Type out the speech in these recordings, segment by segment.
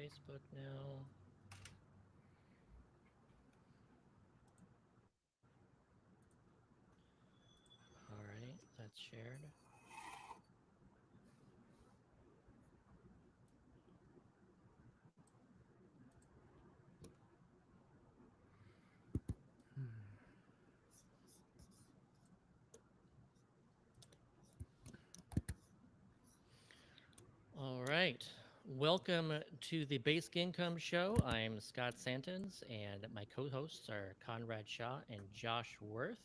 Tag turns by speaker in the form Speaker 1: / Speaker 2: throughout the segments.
Speaker 1: Facebook now. All right, that's shared. All right. Welcome to the Basic Income Show. I'm Scott Santens, and my co hosts are Conrad Shaw and Josh Worth.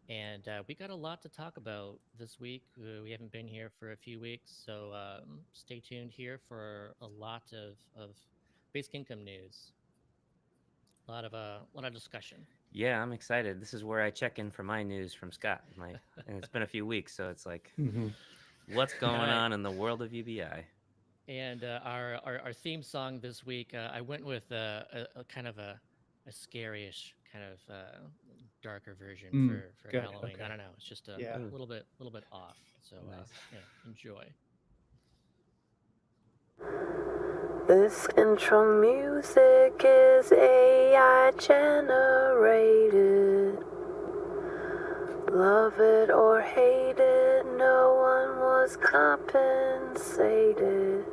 Speaker 1: And we got a lot to talk about this week. We haven't been here for a few weeks, so stay tuned here for a lot of basic income news. A lot of discussion.
Speaker 2: Yeah, I'm excited. This is where I check in for my news from Scott. And it's been a few weeks, so it's like,
Speaker 3: Hmm.
Speaker 2: what's
Speaker 1: All
Speaker 2: going
Speaker 1: right.
Speaker 2: on in the world of UBI?
Speaker 1: And our theme song this week, I went with a kind of a scary-ish kind of darker version for
Speaker 3: Good.
Speaker 1: Halloween. I
Speaker 3: Okay.
Speaker 1: don't know. It's just a
Speaker 3: Yeah.
Speaker 2: Ooh,
Speaker 1: little bit off. So
Speaker 2: nice.
Speaker 1: yeah, enjoy.
Speaker 4: This intro music is AI generated. Love it or hate it, no one was compensated.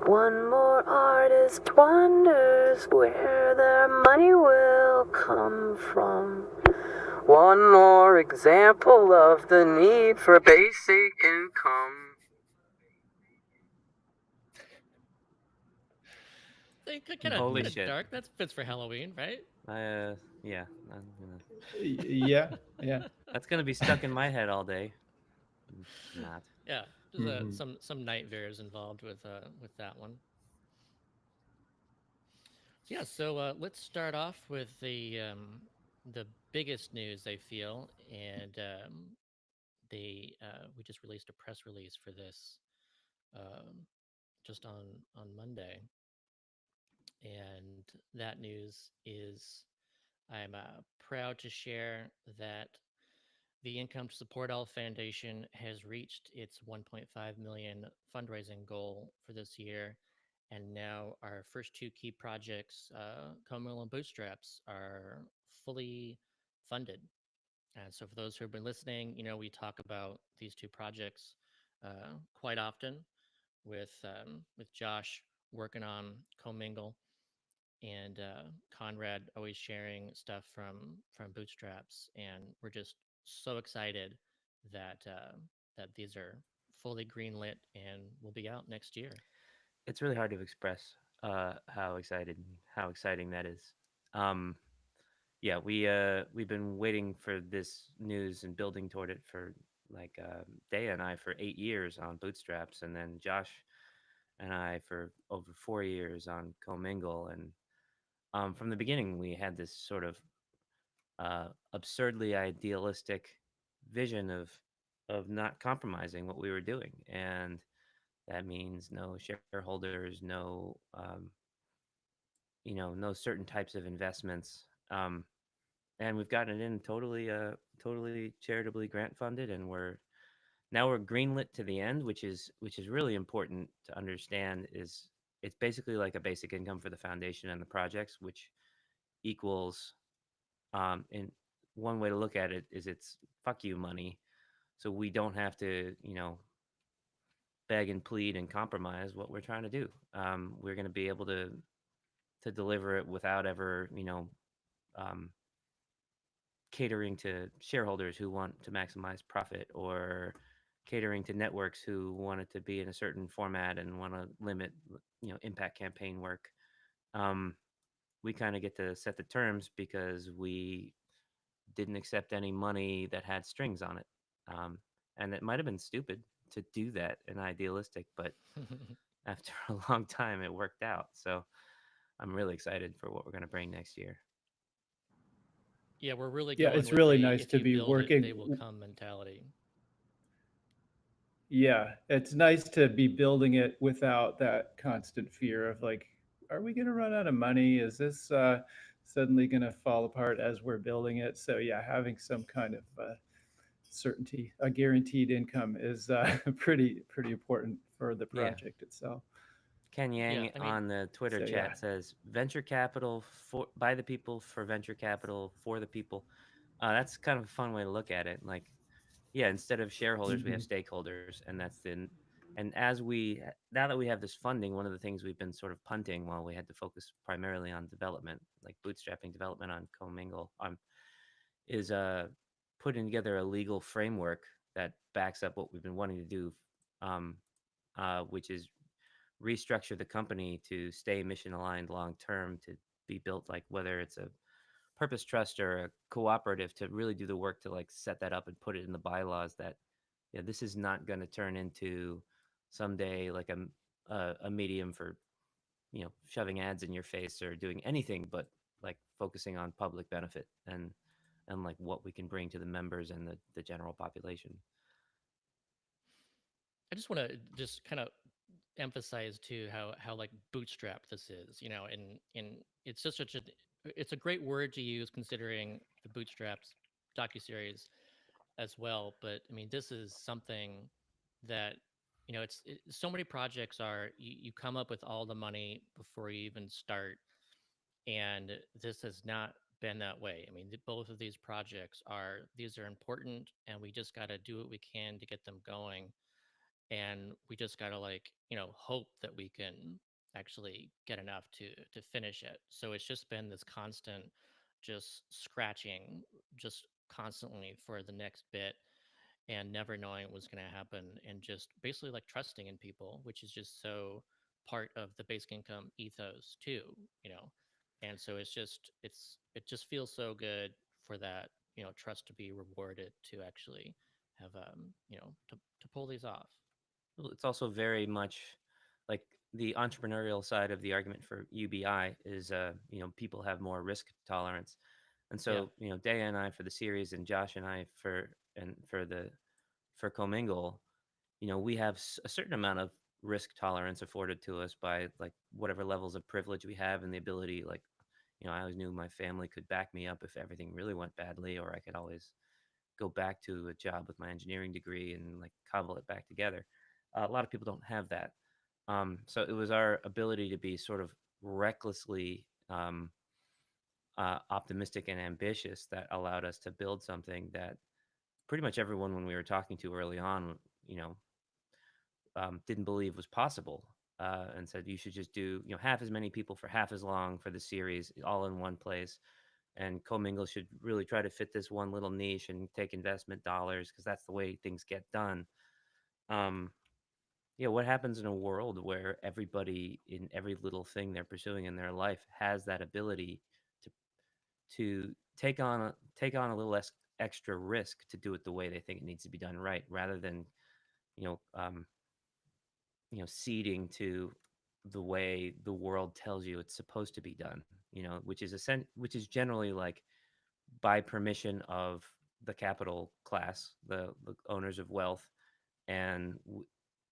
Speaker 4: One more artist wonders where their money will come from. One more example of the need for basic income.
Speaker 2: Holy
Speaker 1: Kind of
Speaker 2: shit.
Speaker 1: dark. That fits for Halloween, right?
Speaker 2: I, yeah, I'm gonna,
Speaker 3: Yeah. Yeah.
Speaker 2: that's gonna be stuck in my head all day. Mm, not.
Speaker 1: Yeah, there's
Speaker 3: Hmm.
Speaker 1: some nightmares involved with that one. So yeah, so let's start off with the biggest news I feel, and they we just released a press release for this um, just on Monday, and that news is I'm proud to share that the Income to Support All Foundation has reached its 1.5 million fundraising goal for this year, and now our first two key projects, Commonwealth and Bootstraps, are fully funded. And so, for those who have been listening, we talk about these two projects quite often with Josh working on Commingle and Conrad always sharing stuff from Bootstraps, and we're just so excited that that these are fully greenlit and will be out next year.
Speaker 2: It's really hard to express how exciting that is. Um, yeah, we've been waiting for this news and building toward it for like Daya and I for 8 years on Bootstraps, and then Josh and I for over 4 years on Commingle. And from the beginning, we had this sort of absurdly idealistic vision of not compromising what we were doing, and that means no shareholders, no certain types of investments. And we've gotten it in totally charitably grant funded, and we're greenlit to the end, which is really important to understand. Is It's basically like a basic income for the foundation and the projects, which equals in one way to look at it is it's fuck you money, so we don't have to beg and plead and compromise what we're trying to do. We're going to be able to deliver it without ever um, catering to shareholders who want to maximize profit, or catering to networks who want it to be in a certain format and want to limit impact campaign work. um, we kind of get to set the terms because we didn't accept any money that had strings on it. um, and it might have been stupid to do that and idealistic, but after a long time it worked out. So I'm really excited for what we're going to bring next year.
Speaker 1: Yeah, we're really
Speaker 3: Yeah.
Speaker 1: going
Speaker 3: It's
Speaker 1: with
Speaker 3: really
Speaker 1: the
Speaker 3: nice
Speaker 1: if
Speaker 3: to
Speaker 1: you
Speaker 3: be
Speaker 1: build it, they
Speaker 3: working.
Speaker 1: will come mentality.
Speaker 3: Yeah. It's nice to be building it without that constant fear of like, are we going to run out of money? Is this suddenly going to fall apart as we're building it? So, yeah, having some kind of certainty, a guaranteed income is pretty important for the
Speaker 2: Yeah,
Speaker 3: project itself.
Speaker 2: Ken
Speaker 1: Yeah,
Speaker 2: Yang
Speaker 1: I mean,
Speaker 2: on the Twitter
Speaker 3: So yeah.
Speaker 2: chat says venture capital for by the people for venture capital for the people. That's kind of a fun way to look at it. Like, yeah, instead of shareholders, we have
Speaker 3: Mhm.
Speaker 2: stakeholders, and that's the and as we now that we have this funding, one of the things we've been sort of punting while we had to focus primarily on development, like bootstrapping development on Commingle, is putting together a legal framework that backs up what we've been wanting to do, um, which is restructure the company to stay mission aligned long term, to be built like whether it's a purpose trust or a cooperative, to really do the work to like set that up and put it in the bylaws that, yeah, this is not going to turn into someday like a medium for, you know, shoving ads in your face or doing anything but like focusing on public benefit and like what we can bring to the members and the general population.
Speaker 1: I just want to just kind of emphasize too how like bootstrap this is, you know, and it's just such a it's a great word to use considering the Bootstraps docuseries as well. But I mean, this is something that, you know, so many projects are you come up with all the money before you even start, and this has not been that way. I mean, both of these projects are these are important, and we just got to do what we can to get them going, and we just got to, like, you know, hope that we can actually get enough to finish it. So it's just been this constant just scratching, just constantly for the next bit, and never knowing what was going to happen, and just basically like trusting in people, which is just so part of the basic income ethos too, you know. And so it just feels so good for that, you know, trust to be rewarded, to actually have you know, to pull these off.
Speaker 2: Well, it's also very much like the entrepreneurial side of the argument for UBI is, you know, people have more risk tolerance. And
Speaker 1: Yeah.
Speaker 2: so, you know, Daya and I for the series and Josh and I for Commingle, you know, we have a certain amount of risk tolerance afforded to us by like whatever levels of privilege we have and the ability, like, you know, I always knew my family could back me up if everything really went badly, or I could always go back to a job with my engineering degree and like cobble it back together. A lot of people don't have that. So it was our ability to be sort of recklessly optimistic and ambitious that allowed us to build something that pretty much everyone when we were talking to early on, you know, didn't believe was possible, and said you should just do, you know, half as many people for half as long for the series all in one place, and Commingle should really try to fit this one little niche and take investment dollars because that's the way things get done. Um, yeah, what happens in a world where everybody in every little thing they're pursuing in their life has that ability to take on a little less extra risk to do it the way they think it needs to be done right, rather than, you know, you know, ceding to the way the world tells you it's supposed to be done, you know, which is generally like by permission of the capital class, the owners of wealth, and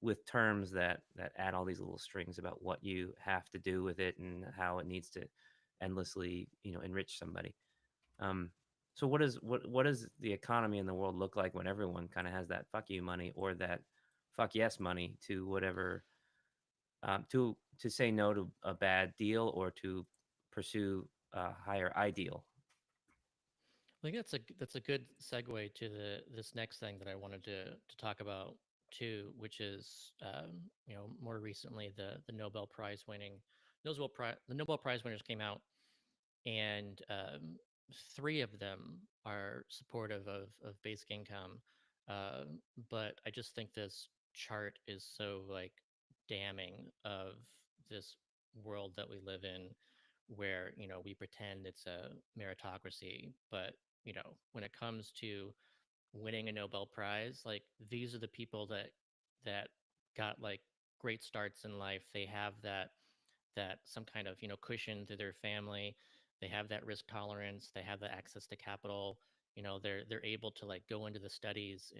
Speaker 2: with terms that add all these little strings about what you have to do with it and how it needs to endlessly, you know, enrich somebody. Um, so what does the economy in the world look like when everyone kind of has that fuck you money or that fuck yes money to whatever, to say no to a bad deal or to pursue a higher ideal?
Speaker 1: I think that's a good segue to this next thing that I wanted to talk about too, which is, you know, more recently the Nobel Prize winning the Nobel Prize winners came out, and three of them are supportive of basic income, uh, but I just think this chart is so like damning of this world that we live in, where, you know, we pretend it's a meritocracy, but, you know, when it comes to winning a Nobel Prize, like, these are the people that got like great starts in life. They have that some kind of, you know, cushion through their family. They have that risk tolerance. They have the access to capital. You know, they're able to like go into the studies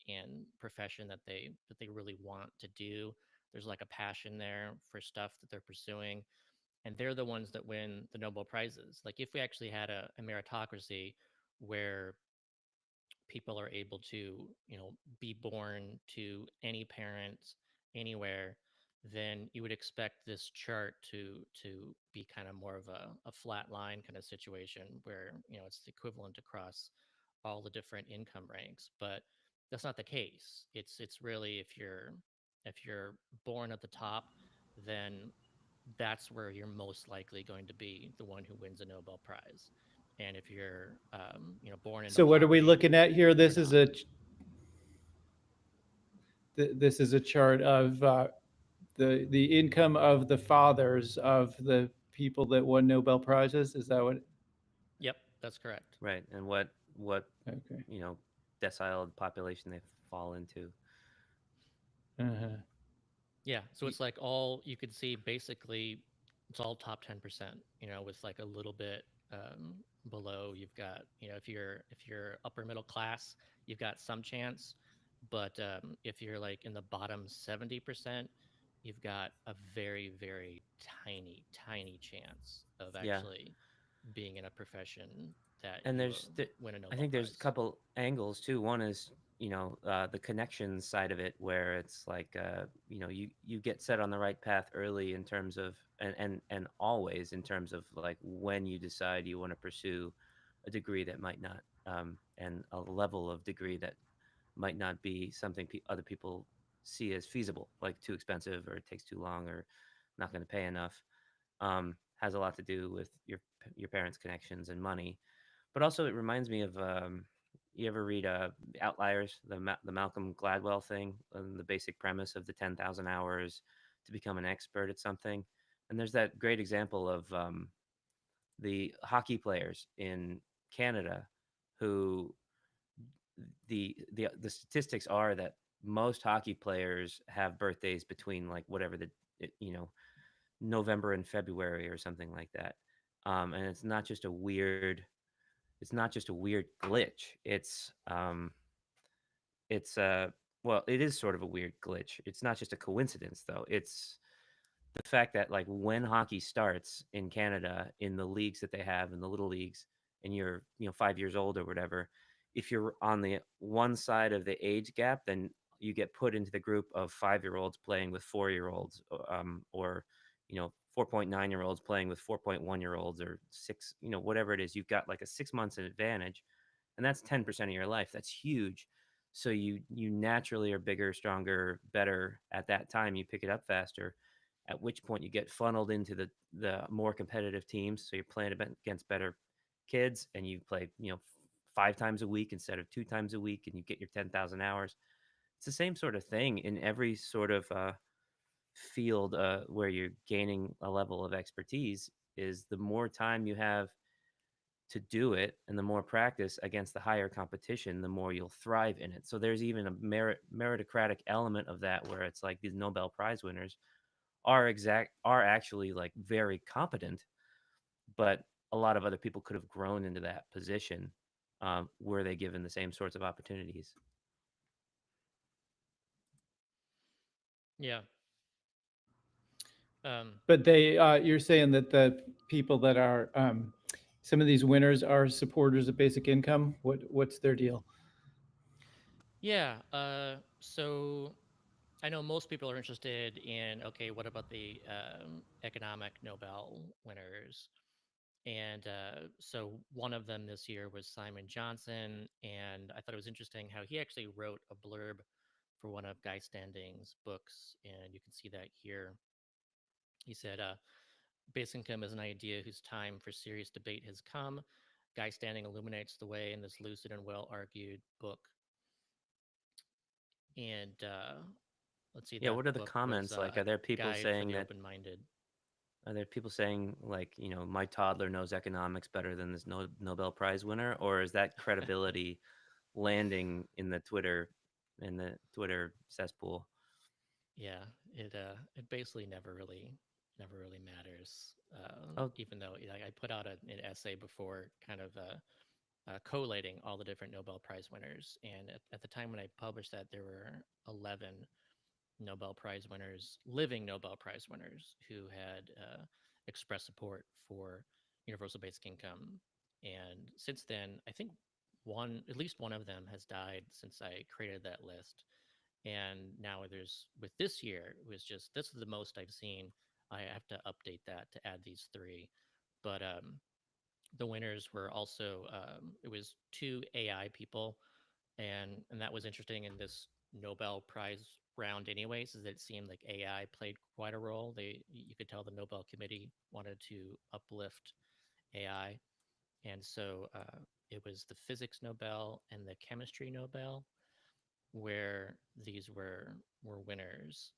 Speaker 1: in profession that they really want to do. There's like a passion there for stuff that they're pursuing, and they're the ones that win the Nobel Prizes. Like, if we actually had a meritocracy where people are able to, you know, be born to any parents anywhere, then you would expect this chart to be kind of more of a flat line kind of situation where it's the equivalent across all the different income ranks. But that's not the case. It's really if you're born at the top, then that's where you're most likely going to be the one who wins a Nobel Prize. And if you're born into
Speaker 3: So what are we
Speaker 1: poverty,
Speaker 3: looking at here?
Speaker 1: you're
Speaker 3: This is
Speaker 1: not.
Speaker 3: this is a chart of the income of the fathers of the people that won Nobel Prizes. Is that what?
Speaker 1: Yep, that's correct.
Speaker 2: Right. And what
Speaker 3: Okay.
Speaker 2: decile population they fall into.
Speaker 3: Uh-huh.
Speaker 1: Yeah, so it's like all you could see basically it's all top 10%, with like a little bit below you've got, if you're upper middle class, you've got some chance, but if you're like in the bottom 70%, you've got a very, very tiny chance of
Speaker 2: Yeah.
Speaker 1: actually being in a profession that
Speaker 2: And
Speaker 1: you win a
Speaker 2: I
Speaker 1: Nobel
Speaker 2: think there's a
Speaker 1: Prize.
Speaker 2: couple angles too. One is the connections side of it, where it's like you get set on the right path early in terms of and always in terms of like when you decide you want to pursue a degree that might not and a level of degree that might not be something other people see as feasible, like too expensive or it takes too long or not going to pay enough. Has a lot to do with your parents' connections and money. But also, it reminds me of you ever read Outliers, the Malcolm Gladwell thing, the basic premise of the 10,000 hours to become an expert at something. And there's that great example of the hockey players in Canada who the statistics are that most hockey players have birthdays between like whatever November and February or something like that. And it's not just a weird glitch. It's well, it is sort of a weird glitch. It's not just a coincidence though. It's the fact that like when hockey starts in Canada in the leagues that they have in the little leagues and you're 5 years old or whatever, if you're on the one side of the age gap, then you get put into the group of 5-year-olds playing with 4-year-olds, or 4.9-year-olds playing with 4.1-year-olds, or six, whatever it is. You've got like a 6 months advantage, and that's 10% of your life. That's huge. So you naturally are bigger, stronger, better at that time. You pick it up faster, at which point you get funneled into the more competitive teams. So you're playing against better kids, and you play 5 times a week instead of 2 times a week, and you get your 10,000 hours. It's the same sort of thing in every sort of field where you're gaining a level of expertise. Is the more time you have to do it and the more practice against the higher competition, the more you'll thrive in it. So there's even a meritocratic element of that, where it's like these Nobel Prize winners are actually like very competent, but a lot of other people could have grown into that position were they given the same sorts of opportunities.
Speaker 1: Yeah.
Speaker 3: But you're saying that the people that are some of these winners are supporters of basic income. What's their deal?
Speaker 1: Yeah. So I know most people are interested in, okay, what about the economic Nobel winners? And so one of them this year was Simon Johnson. And I thought it was interesting how he actually wrote a blurb for one of Guy Standing's books. And you can see that here. He said, Basic income is an idea whose time for serious debate has come. Guy Standing illuminates the way in this lucid and well argued book. And let's see,
Speaker 2: Yeah,
Speaker 1: that
Speaker 2: what are the
Speaker 1: book was
Speaker 2: comments like? Are there people
Speaker 1: Guide for
Speaker 2: saying
Speaker 1: the
Speaker 2: that?
Speaker 1: Open-Minded.
Speaker 2: Are there people saying like, my toddler knows economics better than this Nobel Prize winner, or is that credibility landing in the Twitter cesspool?
Speaker 1: Yeah, it basically never really matters.
Speaker 2: Oh,
Speaker 1: Even though I put out an essay before, kind of collating all the different Nobel Prize winners, and at the time when I published that, there were 11 Nobel Prize winners, living Nobel Prize winners, who had expressed support for universal basic income. And since then, I think at least one of them has died since I created that list. And now there's with this year, it was just this is the most I've seen. I have to update that to add these three, but the winners were also it was two AI people, and that was interesting in this Nobel Prize round. Anyways, is that it seemed like AI played quite a role. You could tell the Nobel Committee wanted to uplift AI, and so it was the physics Nobel and the chemistry Nobel where these were winners.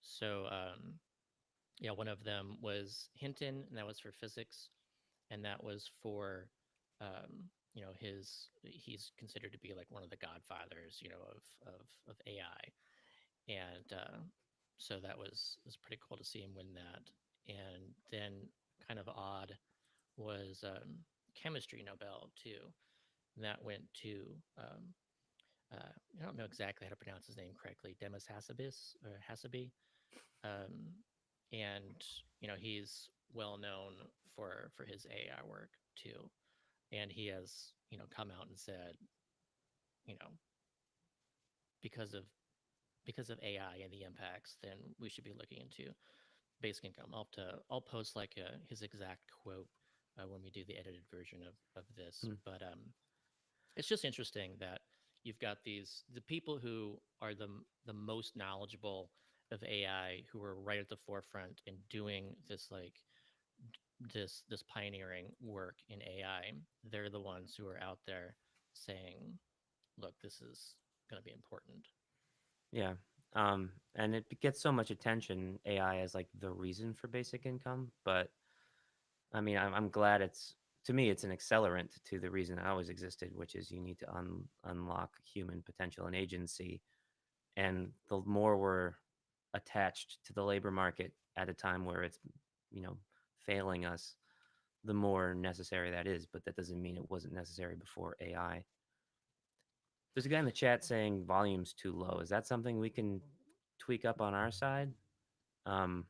Speaker 1: So yeah, one of them was Hinton, and that was for physics, and that was for he's considered to be like one of the godfathers, of AI, and so that was pretty cool to see him win that. And then kind of odd was chemistry Nobel too, and that went to I don't know exactly how to pronounce his name correctly, Demis Hassabis or Hassabi, um, and he's well known for his AI work too, and he has come out and said you know because of AI and the impacts, then we should be looking into basic income. I'll post like his exact quote when we do the edited version of this,
Speaker 2: Mm.
Speaker 1: but it's just interesting that you've got the people who are the most knowledgeable of AI, who are right at the forefront and doing this like this pioneering work in AI. They're the ones who are out there saying, "Look, this is going to be important."
Speaker 2: Yeah. And it gets so much attention, AI, as like the reason for basic income. But I mean, I'm glad to me, it's an accelerant to the reason it always existed, which is you need to unlock human potential and agency. And the more we're attached to the labor market at a time where it's, you know, failing us, the more necessary that is. But that doesn't mean it wasn't necessary before AI. There's a guy in the chat saying volume's too low. Is that something we can tweak up on our side? Um,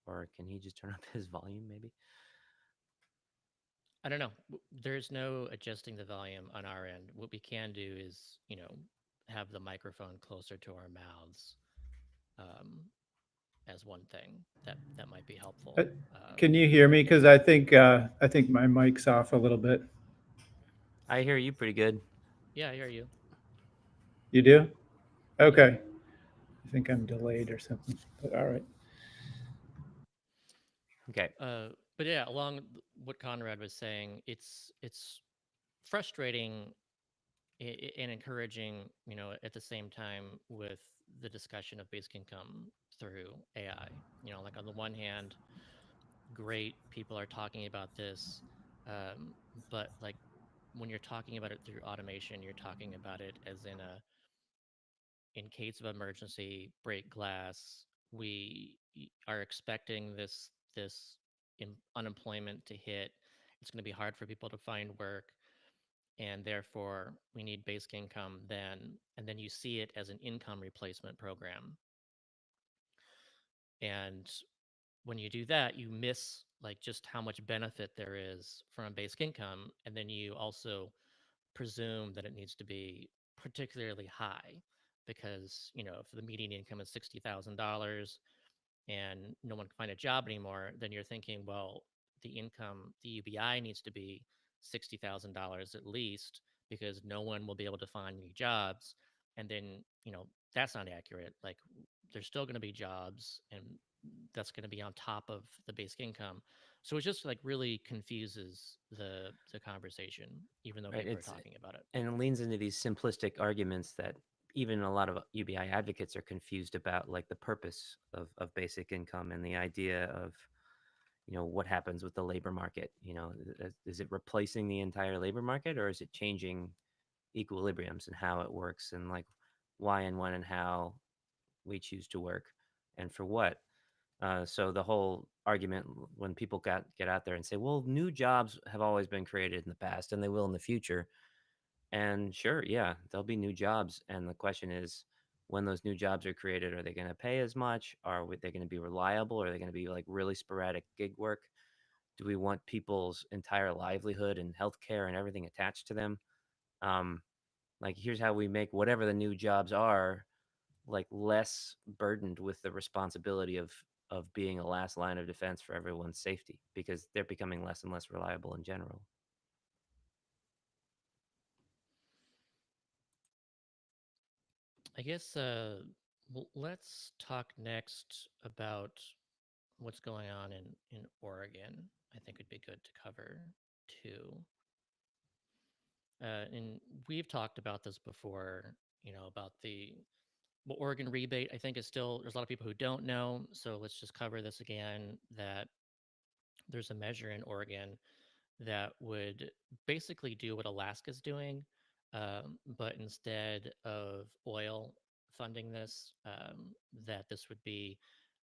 Speaker 2: or can he just turn up his volume maybe?
Speaker 1: I don't know. There's no adjusting the volume on our end. What we can do is, have the microphone closer to our mouths, um, as one thing that might be
Speaker 3: Uh,
Speaker 1: helpful.
Speaker 3: Can you hear me? Because I think my mic's off a little bit.
Speaker 2: I hear you pretty good.
Speaker 1: Yeah, I hear you.
Speaker 3: You do?
Speaker 1: Yep.
Speaker 3: Okay. I think I'm delayed or something. But all right.
Speaker 2: Okay.
Speaker 1: But yeah, along what Conrad was saying, it's frustrating and encouraging, at the same time with the discussion of basic income through AI. Like on the one hand, great people are talking about this, um, but like when you're talking about it through automation, you're talking about it as in case of emergency, break glass. We are expecting this unemployment to hit. It's going to be hard for people to find work, and therefore we need basic income then. And then you see it as an income replacement program. And when you do that, you miss like just how much benefit there is from basic income, and then you also presume that it needs to be particularly high because if the median income is $60,000 and no one can find a job anymore, then you're thinking, well, the UBI needs to be $60,000 at least because no one will be able to find new jobs. And then, that's not accurate. Like, there's still going to be jobs, and that's going to be on top of the basic income. So it just like really confuses the conversation, even though
Speaker 2: Right.
Speaker 1: people are talking about it.
Speaker 2: And it leans into these simplistic arguments that even a lot of UBI advocates are confused about, like the purpose of basic income and the idea of, what happens with the labor market. Is it replacing the entire labor market, or is it changing equilibriums and how it works, and like why and when and how we choose to work and for what? So the whole argument, when people get out there and say, well, new jobs have always been created in the past and they will in the future. And sure, yeah, there'll be new jobs. And the question is, when those new jobs are created, are they going to pay as much? Are they going to be reliable? Are they going to be like really sporadic gig work? Do we want people's entire livelihood and healthcare and everything attached to them? Um, like, here's how we make whatever the new jobs are like less burdened with the responsibility of being a last line of defense for everyone's safety, because they're becoming less and less reliable in general.
Speaker 1: I guess let's talk next about what's going on in Oregon. I think would be good to cover too. And we've talked about this before, about the Oregon rebate. I think is still, there's a lot of people who don't know. So let's just cover this again, that there's a measure in Oregon that would basically do what Alaska's doing, but instead of oil funding this, that this would be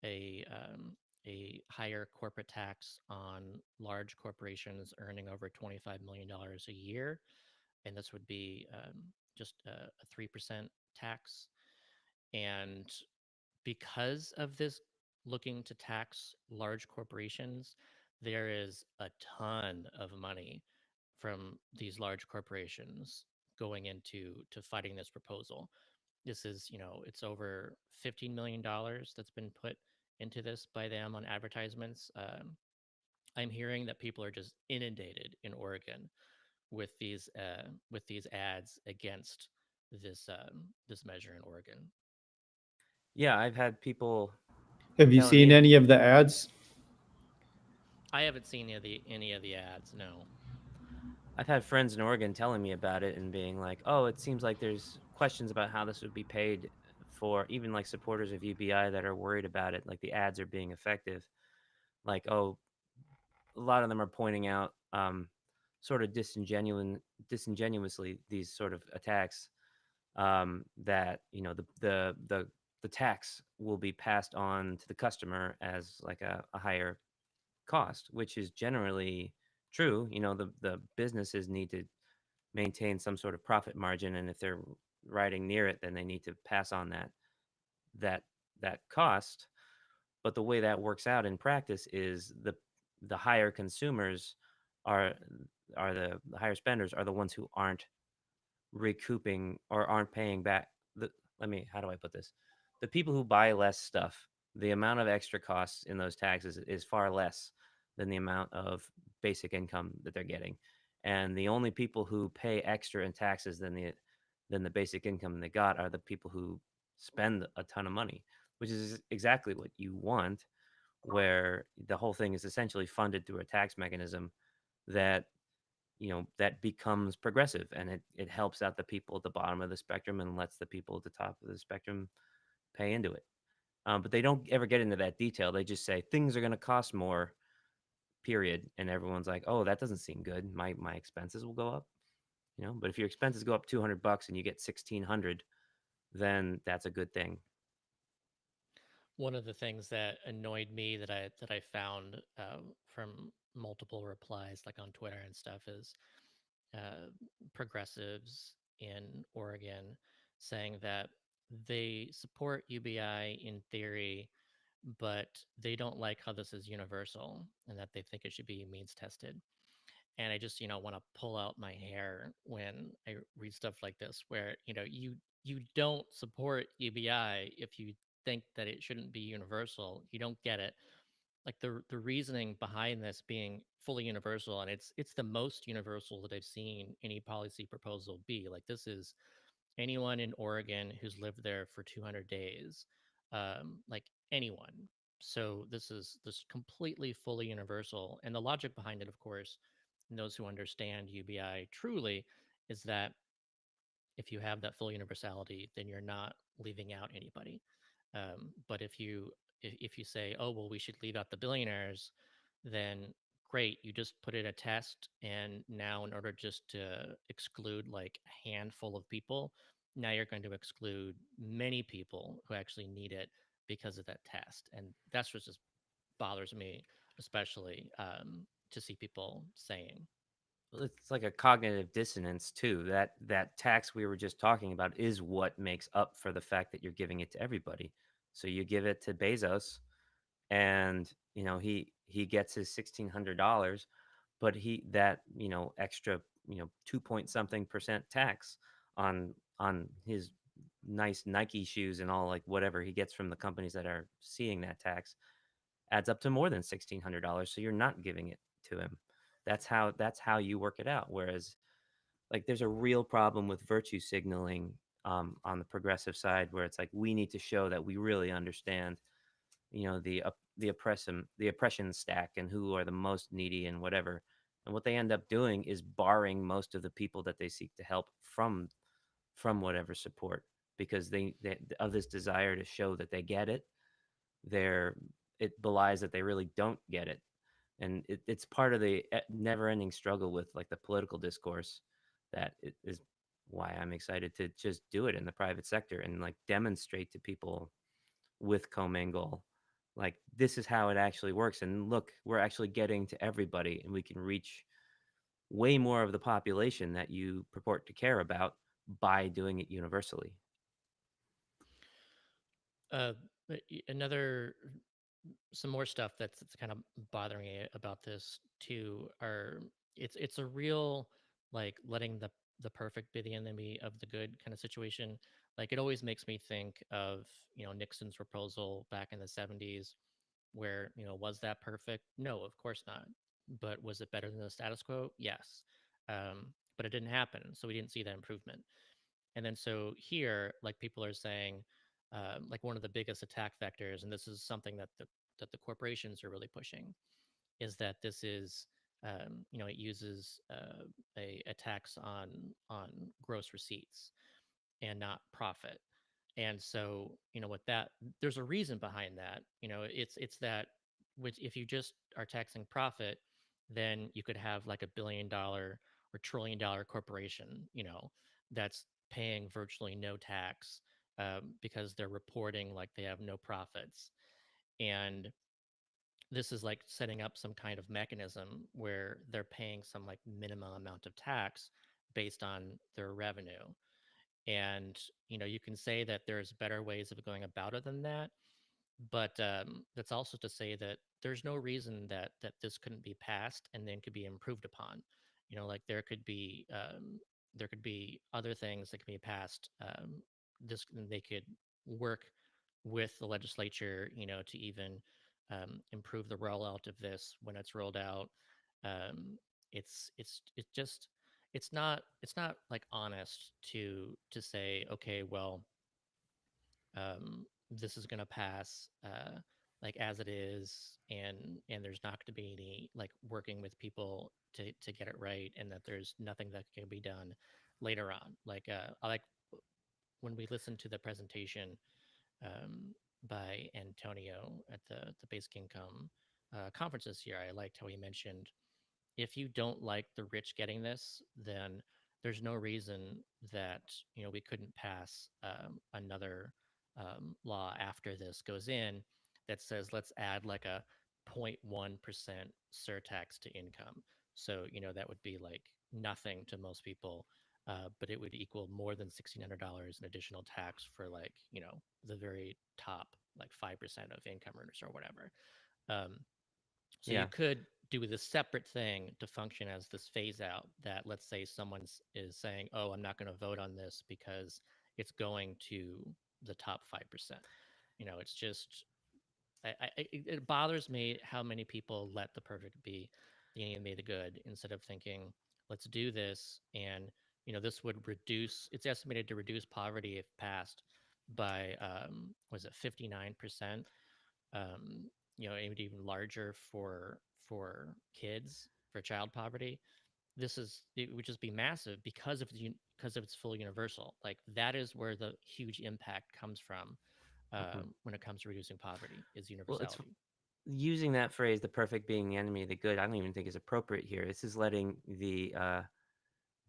Speaker 1: a higher corporate tax on large corporations earning over $25 million a year, and this would be just a 3% tax. And because of this looking to tax large corporations, there is a ton of money from these large corporations going into fighting this proposal. This is, it's over $15 million that's been put into this by them on advertisements. I'm hearing that people are just inundated in Oregon with these ads against this measure in Oregon.
Speaker 2: Yeah, I've had people.
Speaker 3: Have you
Speaker 2: telling
Speaker 3: seen
Speaker 2: me-
Speaker 3: any of the ads?
Speaker 1: I haven't seen any of the ads. No.
Speaker 2: I've had friends in Oregon telling me about it and being like, "Oh, it seems like there's questions about how this would be paid for even like supporters of UBI that are worried about it, like the ads are being effective." Like, oh, a lot of them are pointing out sort of disingenuously these sort of attacks, that the tax will be passed on to the customer as like a higher cost, which is generally true. The businesses need to maintain some sort of profit margin, and if they're riding near it, then they need to pass on that that cost. But the way that works out in practice is the higher consumers are the higher spenders are the ones who aren't recouping or aren't paying back the how do I put this? The people who buy less stuff, the amount of extra costs in those taxes is far less than the amount of basic income that they're getting. And the only people who pay extra in taxes than the basic income they got are the people who spend a ton of money, which is exactly what you want, where the whole thing is essentially funded through a tax mechanism that that becomes progressive, and it helps out the people at the bottom of the spectrum and lets the people at the top of the spectrum pay into it. But they don't ever get into that detail. They just say things are going to cost more, period, and everyone's like, oh, that doesn't seem good. My expenses will go up. But if your expenses go up $200 and you get 1,600, then that's a good thing.
Speaker 1: One of the things that annoyed me that I found from multiple replies, like on Twitter and stuff, is progressives in Oregon saying that they support UBI in theory, but they don't like how this is universal and that they think it should be means tested. And I just, want to pull out my hair when I read stuff like this, where, you don't support UBI if you think that it shouldn't be universal. You don't get it. Like the reasoning behind this being fully universal, and it's the most universal that I've seen any policy proposal be. Like, this is anyone in Oregon who's lived there for 200 days, like anyone. So this completely fully universal, and the logic behind it, of course, and those who understand UBI truly, is that if you have that full universality, then you're not leaving out anybody. But if you say, oh well, we should leave out the billionaires, then great, you just put in a test, and now in order just to exclude like a handful of people, now you're going to exclude many people who actually need it because of that test, and that's what just bothers me, especially to see people saying.
Speaker 2: Well, it's like a cognitive dissonance too. That tax we were just talking about is what makes up for the fact that you're giving it to everybody. So you give it to Bezos, and he gets his $1,600, but that extra 2 point something percent tax on his nice Nike shoes and all, like whatever he gets from the companies that are seeing that tax, adds up to more than $1,600. So you're not giving it to him. That's how you work it out. Whereas, like, there's a real problem with virtue signaling on the progressive side, where it's like we need to show that we really understand, the oppression stack and who are the most needy and whatever. And what they end up doing is barring most of the people that they seek to help from whatever support, because they of this desire to show that they get it. They're It belies that they really don't get it, and it's part of the never-ending struggle with, like, the political discourse. That is why I'm excited to just do it in the private sector and, like, demonstrate to people with commingle, like, this is how it actually works, and look, we're actually getting to everybody, and we can reach way more of the population that you purport to care about by doing it universally.
Speaker 1: Uh, Another some more stuff that's kind of bothering me about this too are it's a real like letting the perfect be the enemy of the good kind of situation. Like it always makes me think of Nixon's proposal back in the 70s, where was that perfect? No, of course not. But was it better than the status quo? Yes. But it didn't happen, so we didn't see that improvement. And then so here, like people are saying, like one of the biggest attack vectors, and this is something that the corporations are really pushing, is that this is it uses a tax on gross receipts and not profit. And so what that there's a reason behind that. It's that which if you just are taxing profit, then you could have like $1 billion or $1 trillion corporation, that's paying virtually no tax because they're reporting like they have no profits. And this is like setting up some kind of mechanism where they're paying some like minimum amount of tax based on their revenue. And you can say that there's better ways of going about it than that, but that's also to say that there's no reason that this couldn't be passed and then could be improved upon. Like there could be other things that can be passed. This They could work with the legislature, to even improve the rollout of this when it's rolled out. It's just it's not like honest to say, okay, well, this is going to pass like as it is, and there's not going to be any like working with people to get it right, and that there's nothing that can be done later on. Like I like when we listened to the presentation by Antonio at the Basic Income conference this year. I liked how he mentioned if you don't like the rich getting this, then there's no reason that we couldn't pass another law after this goes in that says let's add like a 0.1% surtax to income. So that would be like nothing to most people, but it would equal more than $1,600 in additional tax for like the very top like 5% of income earners or whatever. Um, so you
Speaker 2: Yeah.
Speaker 1: could do the separate thing to function as this phase out that let's say someone is saying, oh, I'm not going to vote on this because it's going to the top 5%. It's just, it bothers me how many people let the perfect be the enemy of the good instead of thinking, let's do this. And, this would reduce, it's estimated to reduce poverty if passed by, was it 59%? um, even larger for kids for child poverty. It would just be massive because of its full universal. Like that is where the huge impact comes from
Speaker 2: Mhm.
Speaker 1: when it comes to reducing poverty is
Speaker 2: Well, it's
Speaker 1: universality.
Speaker 2: using that phrase, "the perfect being the enemy of the good." I don't even think is appropriate here. This is letting the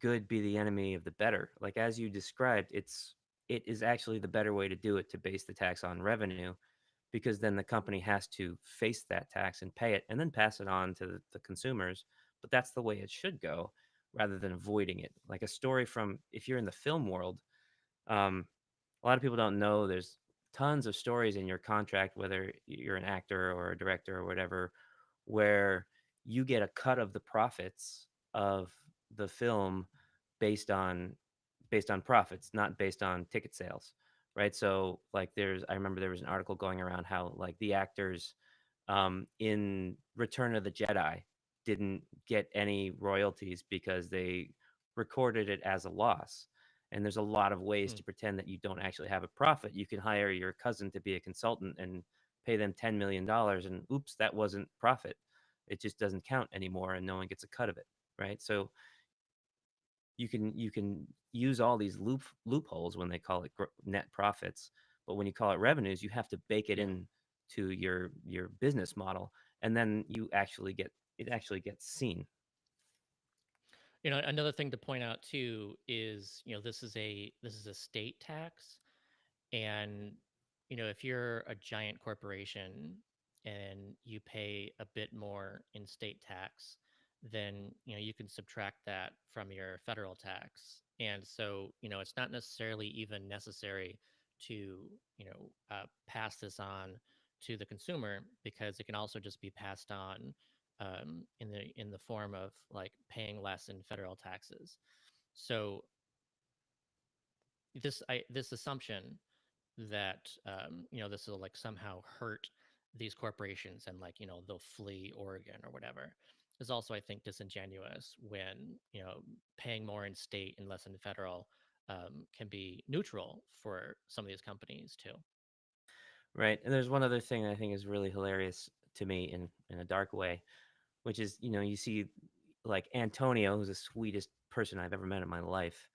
Speaker 2: good be the enemy of the better. Like, as you described, it is actually the better way to do it, to base the tax on revenue, because then the company has to face that tax and pay it and then pass it on to the consumers. But that's the way it should go, rather than avoiding it. Like a story from, if you're in the film world, um, a lot of people don't know there's tons of stories in your contract, whether you're an actor or a director or whatever, where you get a cut of the profits of the film based on based on profits, not based on ticket sales. right? So like I remember there was an article going around how like the actors in Return of the Jedi didn't get any royalties because they recorded it as a loss. And there's a lot of ways
Speaker 1: Hmm.
Speaker 2: to pretend that you don't actually have a profit. You can hire your cousin to be a consultant and pay them $10 million, and oops, that wasn't profit. It just doesn't count anymore, and no one gets a cut of it, right? So you can use all these loopholes when they call it net profits, but when you call it revenues, you have to bake it
Speaker 1: Yeah.
Speaker 2: in to your business model, and then it actually gets seen.
Speaker 1: Another thing to point out too is, this is a state tax, and if you're a giant corporation and you pay a bit more in state tax, then you can subtract that from your federal tax. And so it's not necessarily even necessary to pass this on to the consumer, because it can also just be passed on in the form of like paying less in federal taxes. So this assumption that this will like somehow hurt these corporations, and like they'll flee Oregon or whatever, is also, I think, disingenuous, when paying more in state and less in federal can be neutral for some of these companies too.
Speaker 2: Right. And there's one other thing that I think is really hilarious to me in a dark way, which is, you see like Antonio, who's the sweetest person I've ever met in my life.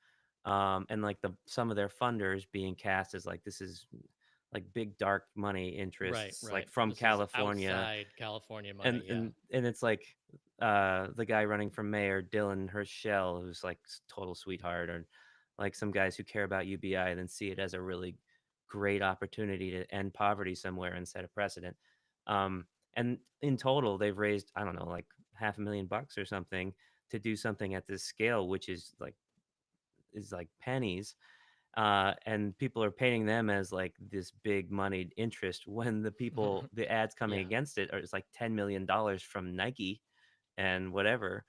Speaker 2: And like some of their funders being cast as like this is like big dark money
Speaker 1: Right,
Speaker 2: interests like
Speaker 1: right.
Speaker 2: from
Speaker 1: This is
Speaker 2: California,
Speaker 1: outside California
Speaker 2: and
Speaker 1: money. Yeah.
Speaker 2: and it's like the guy running for mayor, Dylan Herschel, who's like total sweetheart, or like some guys who care about UBI and then see it as a really great opportunity to end poverty somewhere and set a precedent. um and in total they've raised, I don't know, like $500,000 or something to do something at this scale, which is like pennies. And people are painting them as like this big moneyed interest when the ads coming
Speaker 1: Yeah.
Speaker 2: against it are it's like $10 million from Nike and whatever.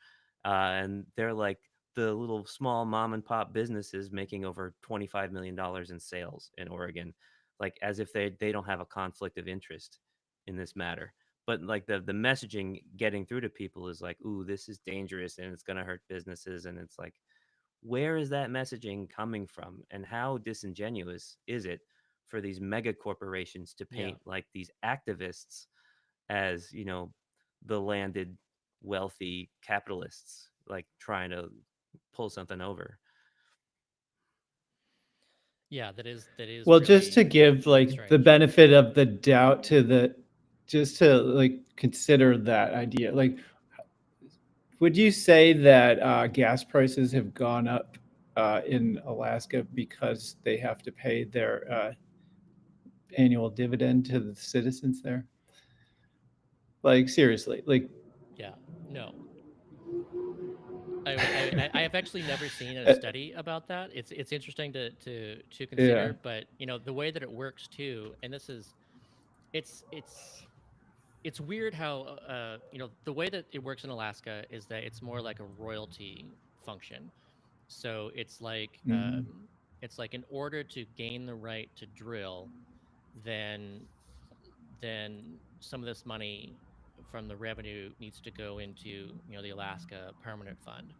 Speaker 2: And they're like the little small mom and pop businesses making over $25 million in sales in Oregon, like as if they don't have a conflict of interest in this matter. But like the messaging getting through to people is like, ooh, this is dangerous and it's going to hurt businesses. And it's like, where is that messaging coming from, and how disingenuous is it for these mega corporations to
Speaker 1: Yeah.
Speaker 2: paint like these activists as the landed wealthy capitalists like trying to pull something over?
Speaker 1: Yeah. That is
Speaker 3: Well, just to
Speaker 1: really
Speaker 3: give like the
Speaker 1: strange.
Speaker 3: benefit of the doubt just to like consider that idea, like, would you say that gas prices have gone up in Alaska because they have to pay their annual dividend to the citizens there? Like, seriously, like,
Speaker 1: Yeah. No. I have actually never seen a
Speaker 3: uh,
Speaker 1: study about that. It's interesting to
Speaker 3: yeah.
Speaker 1: consider, but the way that it works too, and this is it's weird how the way that it works in Alaska is that it's more like a royalty function. So
Speaker 3: Mhm.
Speaker 1: it's like in order to gain the right to drill, then some of this money from the revenue needs to go into the Alaska Permanent Fund.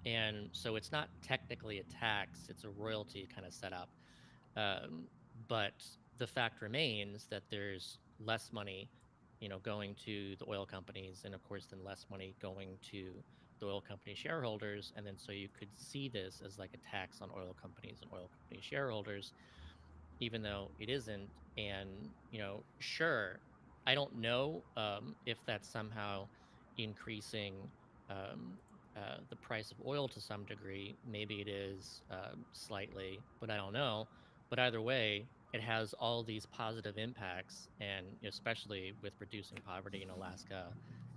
Speaker 1: And so it's not technically a tax, it's a royalty kind of setup. um, but the fact remains that there's less money going to the oil companies, and of course then less money going to the oil company shareholders. And then so you could see this as like a tax on oil companies and oil company shareholders, even though it isn't. And sure, I don't know if that's somehow increasing um, the price of oil to some degree. Maybe it is slightly, but I don't know. But either way, it has all these positive impacts, and especially with reducing poverty in Alaska,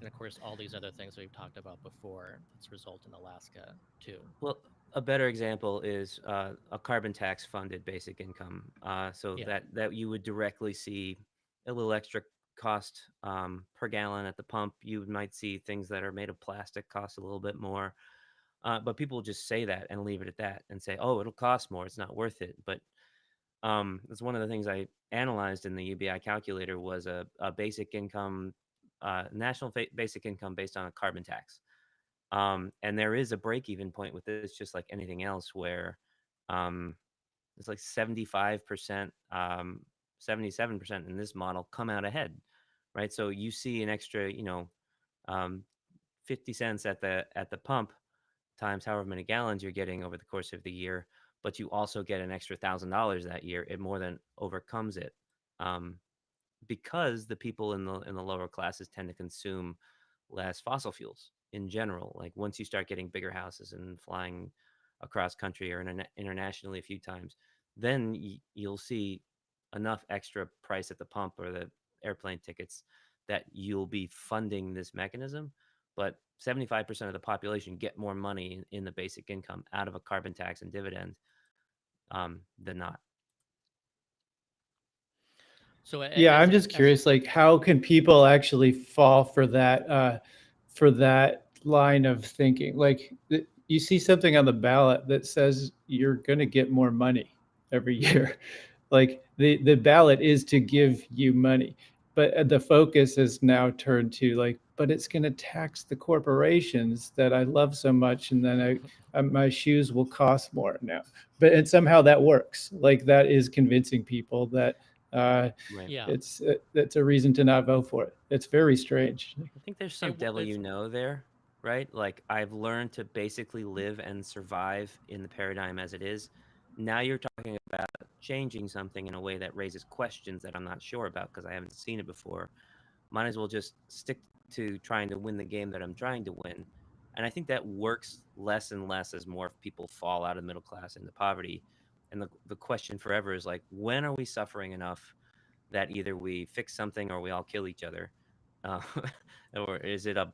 Speaker 1: and of course all these other things that we've talked about before that's result in Alaska too.
Speaker 2: Well, a better example is a carbon tax funded basic income, so
Speaker 1: Yeah.
Speaker 2: that you would directly see a little extra cost per gallon at the pump. You might see things that are made of plastic cost a little bit more, but people just say that and leave it at that and say, oh, it'll cost more, it's not worth it. But That's one of the things I analyzed in the UBI calculator was a basic income, national basic income based on a carbon tax. And there is a break even point with this, just like anything else, where um, it's like 75%, 77% in this model come out ahead, right? So you see an extra, um, 50 cents at the pump times however many gallons you're getting over the course of the year, but you also get an extra $1,000 that year. It more than overcomes it, um, because the people in the lower classes tend to consume less fossil fuels in general. Like once you start getting bigger houses and flying across country or internationally a few times, then you'll see enough extra price at the pump or the airplane tickets that you'll be funding this mechanism. But 75% of the population get more money in the basic income out of a carbon tax and dividend, than not.
Speaker 1: So
Speaker 3: Yeah,
Speaker 1: as
Speaker 3: I'm just
Speaker 1: as
Speaker 3: curious, like how can people actually fall for that line of thinking? Like you see something on the ballot that says you're going to get more money every year. Like the ballot is to give you money, but the focus is now turned to like, but it's going to tax the corporations that I love so much, and then my shoes will cost more now. But and somehow that works. Like that is convincing people that
Speaker 2: Right.
Speaker 1: yeah,
Speaker 3: it's a reason to not vote for it. It's very strange.
Speaker 2: I think there's some devil
Speaker 1: it's
Speaker 2: there, right? Like I've learned to basically live and survive in the paradigm as it is. Now you're talking about changing something in a way that raises questions that I'm not sure about because I haven't seen it before. Might as well just stick to trying to win the game that I'm trying to win. And I think that works less and less as more people fall out of the middle class into poverty. And the question forever is like, when are we suffering enough that either we fix something or we all kill each other? Uh, or is it a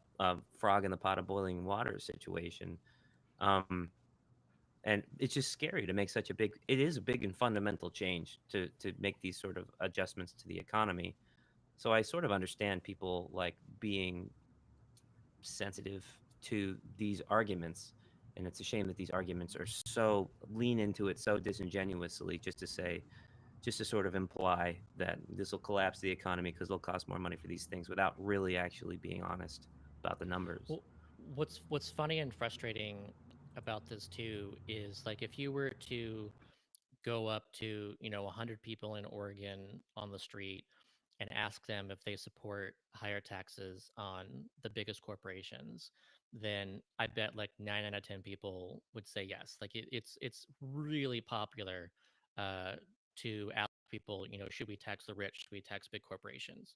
Speaker 2: frog in the pot of boiling water situation? Um, and it's just scary to make such a big. It is a big and fundamental change to make these sort of adjustments to the economy. So I sort of understand people like being sensitive to these arguments, and it's a shame that these arguments are so lean into it so disingenuously, just to sort of imply that this will collapse the economy because they'll cost more money for these things without really actually being honest about the numbers.
Speaker 1: Well, what's funny and frustrating about this too is like if you were to go up to 100 people in Oregon on the street and ask them if they support higher taxes on the biggest corporations, then I bet like 9 out of 10 people would say yes. Like it's really popular uh, to ask people, should we tax the rich? Should we tax big corporations?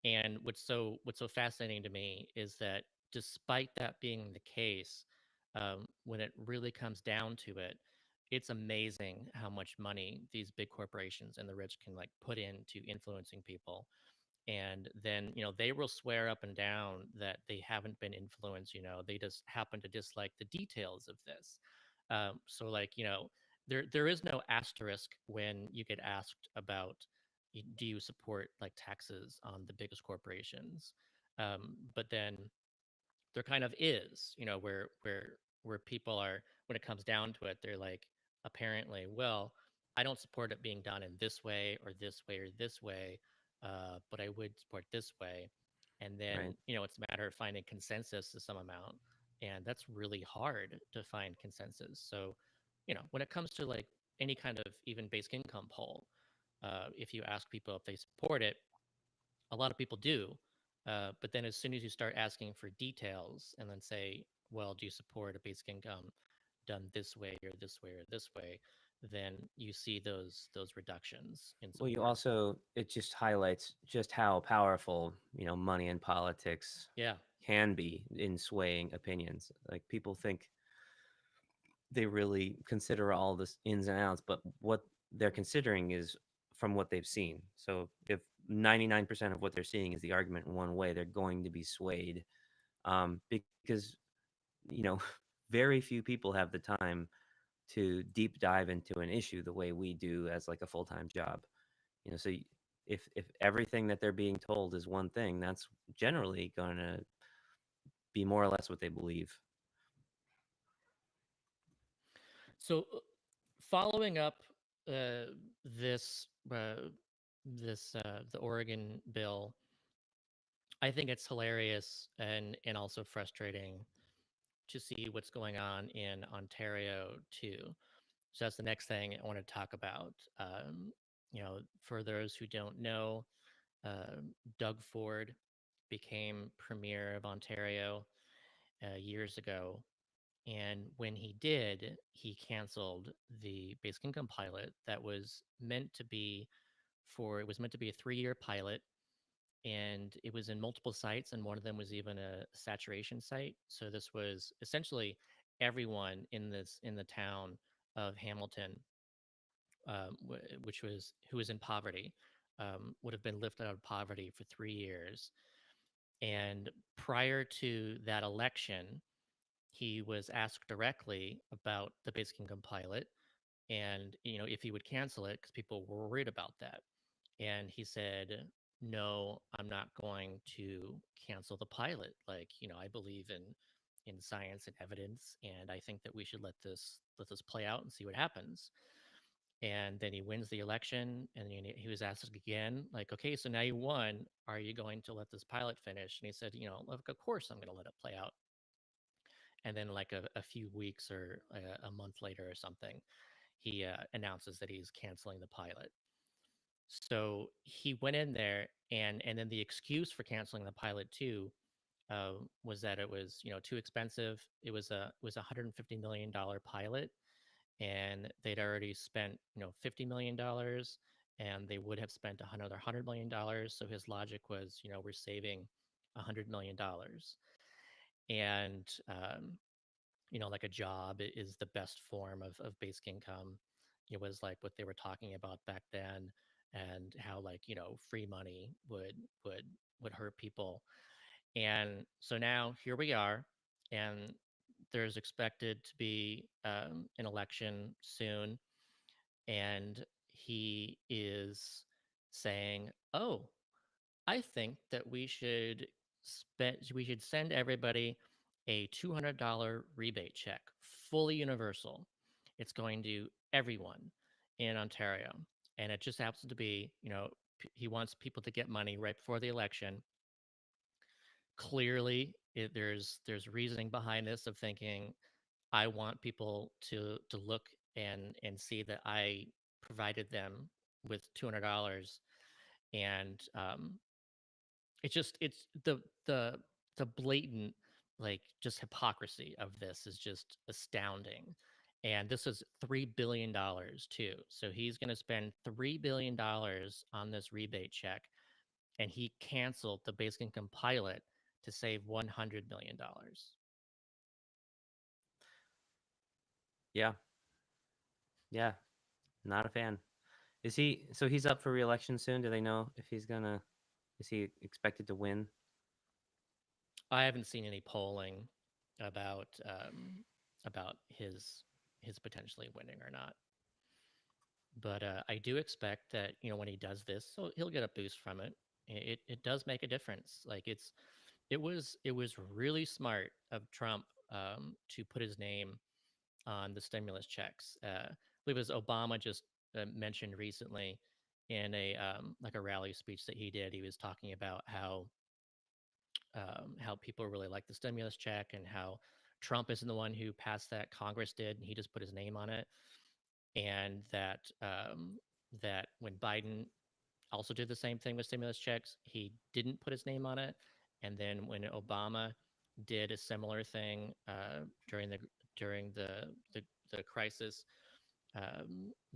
Speaker 1: And what's so fascinating to me is that despite that being the case, when it really comes down to it, it's amazing how much money these big corporations and the rich can like put into influencing people. And then they will swear up and down that they haven't been influenced. They just happen to dislike the details of this. So like there is no asterisk when you get asked about do you support like taxes on the biggest corporations, but then there kind of is, where people are, when it comes down to it, they're like, apparently, well, I don't support it being done in this way or this way or this way, but I would support this way. And
Speaker 2: Right.
Speaker 1: then it's a matter of finding consensus to some amount, and that's really hard to find consensus. So when it comes to like any kind of even basic income poll, if you ask people if they support it, a lot of people do. But then as soon as you start asking for details and then say, well, do you support a basic income done this way or this way or this way, then you see those reductions in
Speaker 2: Well, you
Speaker 1: support.
Speaker 2: also it just highlights just how powerful money and politics
Speaker 1: Yeah.
Speaker 2: can be in swaying opinions. Like people think they really consider all this ins and outs, but what they're considering is from what they've seen. So if 99% of what they're seeing is the argument in one way, they're going to be swayed, because you know very few people have the time to deep dive into an issue the way we do as like a full-time job. So if everything that they're being told is one thing, that's generally going to be more or less what they believe.
Speaker 1: So following up this the Oregon bill, I think it's hilarious and also frustrating to see what's going on in Ontario too. So that's the next thing I want to talk about. For those who don't know, Doug Ford became premier of Ontario years ago. And when he did, he canceled the basic income pilot that was meant to be it was meant to be a 3-year pilot, and it was in multiple sites, and one of them was even a saturation site. So this was essentially everyone in the town of Hamilton, who was in poverty, would have been lifted out of poverty for 3 years. And prior to that election, he was asked directly about the basic income pilot, and if he would cancel it because people were worried about that. And he said, no, I'm not going to cancel the pilot. Like, I believe in science and evidence, and I think that we should let this play out and see what happens. And then he wins the election, and he was asked again, like, okay, so now you won, are you going to let this pilot finish? And he said, look, of course I'm going to let it play out. And then like a few weeks or a month later or something, he announces that he's canceling the pilot. So he went in there, and then the excuse for canceling the pilot too was that it was too expensive. It was $150 million pilot, and they'd already spent $50 million, and they would have spent another $100 million. So his logic was, we're saving $100 million, and like a job is the best form of basic income. It was like what they were talking about back then, and how like free money would hurt people. And so now here we are, and there's expected to be an election soon, and he is saying, "Oh, I think that we should send everybody a $200 rebate check, fully universal. It's going to everyone in Ontario, and it just happens to be, he wants people to get money right before the election. Clearly, there's reasoning behind this of thinking, I want people to look and see that I provided them with $200, and it's the blatant, like, just hypocrisy of this is just astounding. And this is $3 billion too, so he's going to spend $3 billion on this rebate check, and he canceled the basic income pilot to save $100 million.
Speaker 2: Yeah, yeah, not a fan. Is he? So he's up for re-election soon. Do they know if he's gonna? Is he expected to win?
Speaker 1: I haven't seen any polling about his potentially winning or not. But I do expect that when he does this, so he'll get a boost from it. It does make a difference. Like it was really smart of Trump to put his name on the stimulus checks. I believe it was Obama just mentioned recently in a like a rally speech that he did. He was talking about how people really like the stimulus check, and how Trump isn't the one who passed that, Congress did, and he just put his name on it. And that when Biden also did the same thing with stimulus checks, he didn't put his name on it. And then when Obama did a similar thing during the crisis,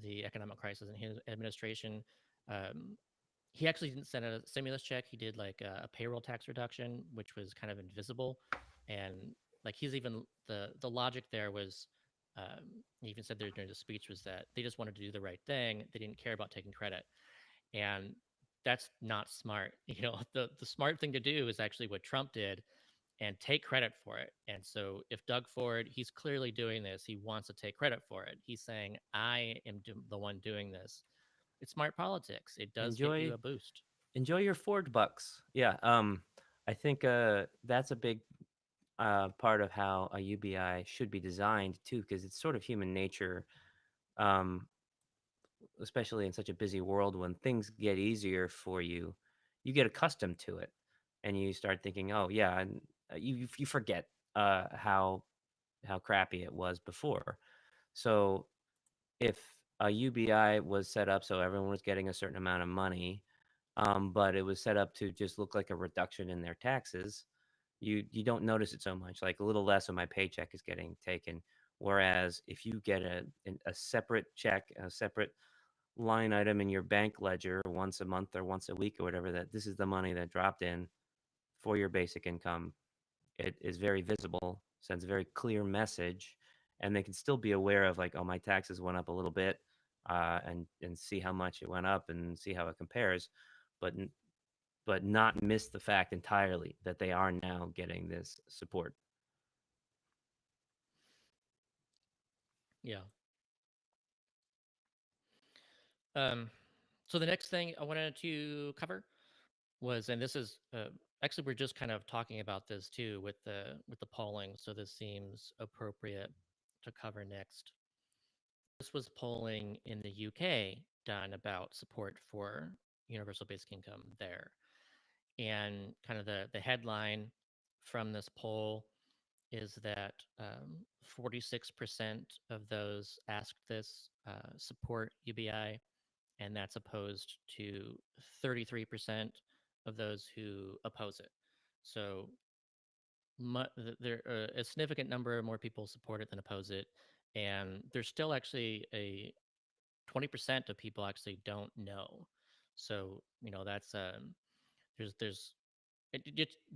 Speaker 1: the economic crisis in his administration, um, he actually didn't send a stimulus check. He did like a payroll tax reduction, which was kind of invisible. And like he's even the logic there was, he even said there during the speech, was that they just wanted to do the right thing. They didn't care about taking credit, and that's not smart. The smart thing to do is actually what Trump did and take credit for it. And so if Doug Ford, he's clearly doing this, he wants to take credit for it. He's saying, I am the one doing this. It's smart politics. It does get you a boost.
Speaker 2: Enjoy your Ford bucks. Yeah. I think that's a big part of how a UBI should be designed too, because it's sort of human nature. Um, especially in such a busy world, when things get easier for you, you get accustomed to it, and you start thinking, oh yeah, and you forget how crappy it was before. So if a UBI was set up so everyone was getting a certain amount of money, but it was set up to just look like a reduction in their taxes, you don't notice it so much. Like a little less of my paycheck is getting taken. Whereas if you get a separate check, a separate line item in your bank ledger once a month or once a week or whatever, that this is the money that dropped in for your basic income, it is very visible, sends a very clear message, and they can still be aware of like, oh, my taxes went up a little bit, and see how much it went up and see how it compares, but but not miss the fact entirely that they are now getting this support.
Speaker 1: Yeah. Um, so the next thing I wanted to cover was, and this is actually we're just kind of talking about this too with the polling, so this seems appropriate to cover next. This was polling in the UK done about support for universal basic income there, and kind of the headline from this poll is that 46% of those asked this support UBI, and that's opposed to 33% of those who oppose it. So there are a significant number of more people support it than oppose it, and there's still actually a 20% of people actually don't know. So that's there's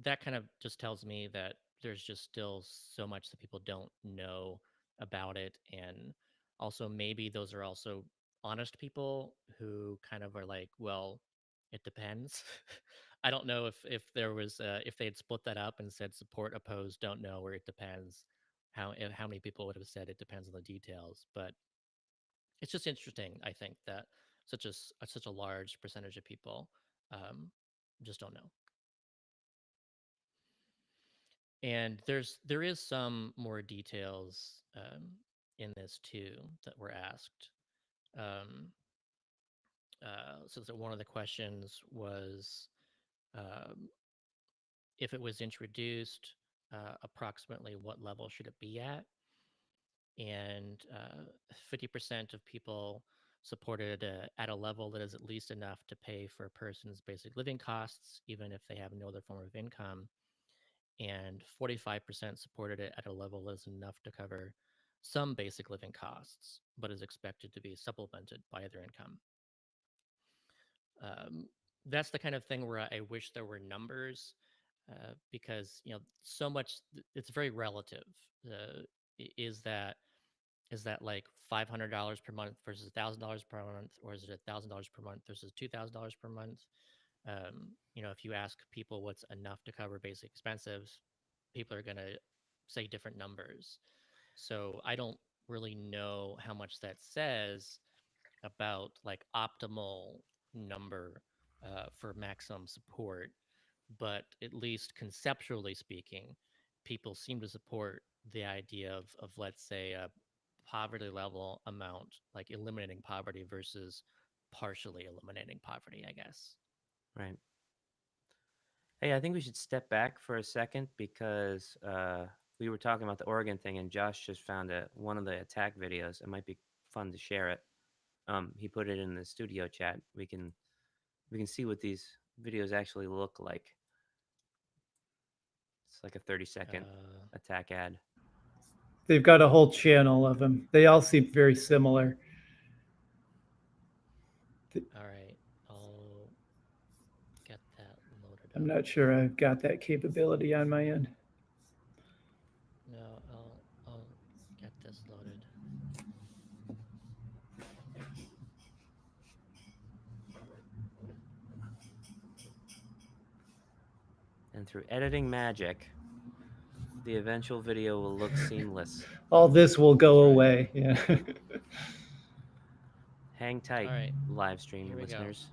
Speaker 1: that kind of just tells me that there's just still so much that people don't know about it, and also maybe those are also honest people who kind of are like, well, it depends. I don't know if there was if they had split that up and said support, oppose, don't know, or it depends, how many people would have said it depends on the details. But it's just interesting, I think, that such a large percentage of people just don't know. And there is some more details in this too that were asked. Um, so one of the questions was, um, if it was introduced, approximately what level should it be at? And 50% of people supported at a level that is at least enough to pay for a person's basic living costs, even if they have no other form of income. And 45% supported it at a level that is enough to cover some basic living costs, but is expected to be supplemented by other income. Um, that's the kind of thing where I wish there were numbers, because so much it's very relative. Uh, is that like $500 per month versus $1,000 per month, or is it $1,000 per month versus $2,000 per month? If you ask people what's enough to cover basic expenses, people are going to say different numbers. So I don't really know how much that says about like optimal number for maximum support, but at least conceptually speaking, people seem to support the idea of let's say a poverty level amount, like eliminating poverty versus partially eliminating poverty, I guess.
Speaker 2: Right. Hey, I think we should step back for a second because we were talking about the Oregon thing, and Josh just found one of the attack videos. It might be fun to share it. He put it in the studio chat. We can see what these videos actually look like. It's like a 30-second attack ad.
Speaker 3: They've got a whole channel of them. They all seem very similar.
Speaker 1: All right, I'll get that loaded up.
Speaker 3: I'm not sure I've got that capability on my end.
Speaker 1: No, I'll get this loaded.
Speaker 2: And through editing magic, the eventual video will look seamless.
Speaker 3: All this will go
Speaker 1: That's right.
Speaker 3: away. Yeah.
Speaker 2: Hang tight,
Speaker 1: All right,
Speaker 2: live stream
Speaker 1: here we go.
Speaker 2: listeners.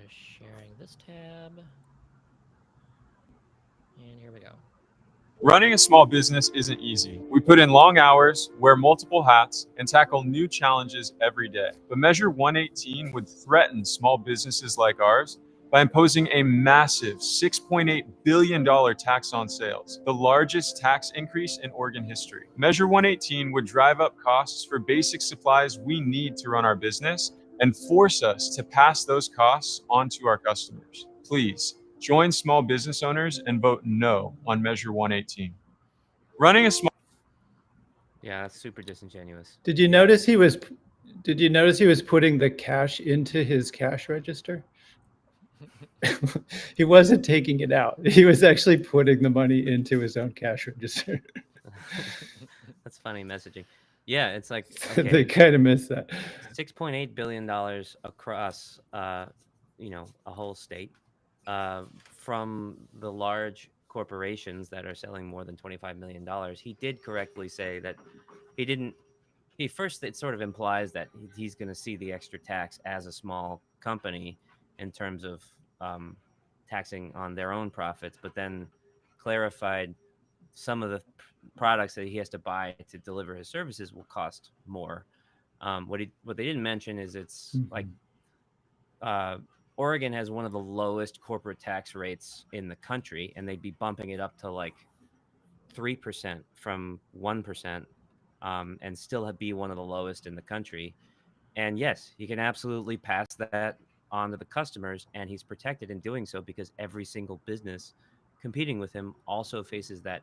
Speaker 1: Sharing this tab. And here we go.
Speaker 5: Running a small business isn't easy. We put in long hours, wear multiple hats, and tackle new challenges every day. But Measure 118 would threaten small businesses like ours by imposing a massive $6.8 billion tax on sales, the largest tax increase in Oregon history. Measure 118 would drive up costs for basic supplies we need to run our business and force us to pass those costs on to our customers. Please join small business owners and vote no on Measure 118. Running a small
Speaker 2: Yeah, that's super disingenuous.
Speaker 3: Did you notice he was? Did you notice he was putting the cash into his cash register? He wasn't taking it out. He was actually putting the money into his own cash register.
Speaker 2: That's funny messaging. Yeah, it's like
Speaker 3: They
Speaker 2: okay,
Speaker 3: kind of missed that.
Speaker 2: $6.8 billion across, you know, a whole state, from the large corporations that are selling more than $25 million. He did correctly say that he didn't. He first, it sort of implies that he's going to see the extra tax as a small company in terms of taxing on their own profits, but then clarified some of the products that he has to buy to deliver his services will cost more. What they didn't mention is it's like Oregon has one of the lowest corporate tax rates in the country, and they'd be bumping it up to like 3% from 1%, and still be one of the lowest in the country. And yes, he can absolutely pass that on to the customers, and he's protected in doing so because every single business competing with him also faces that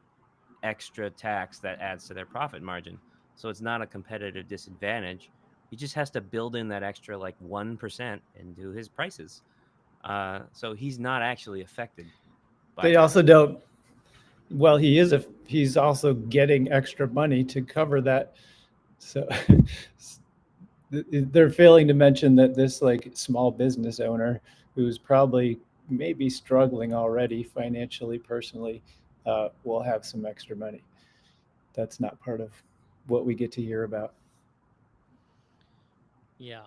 Speaker 2: extra tax that adds to their profit margin. So it's not a competitive disadvantage. He just has to build in that extra like 1% into his prices. So he's not actually affected by
Speaker 3: They
Speaker 2: that.
Speaker 3: also don't. Well, he's also getting extra money to cover that. So they're failing to mention that this like small business owner who's probably maybe struggling already financially, personally, will have some extra money. That's not part of what we get to hear about.
Speaker 1: Yeah.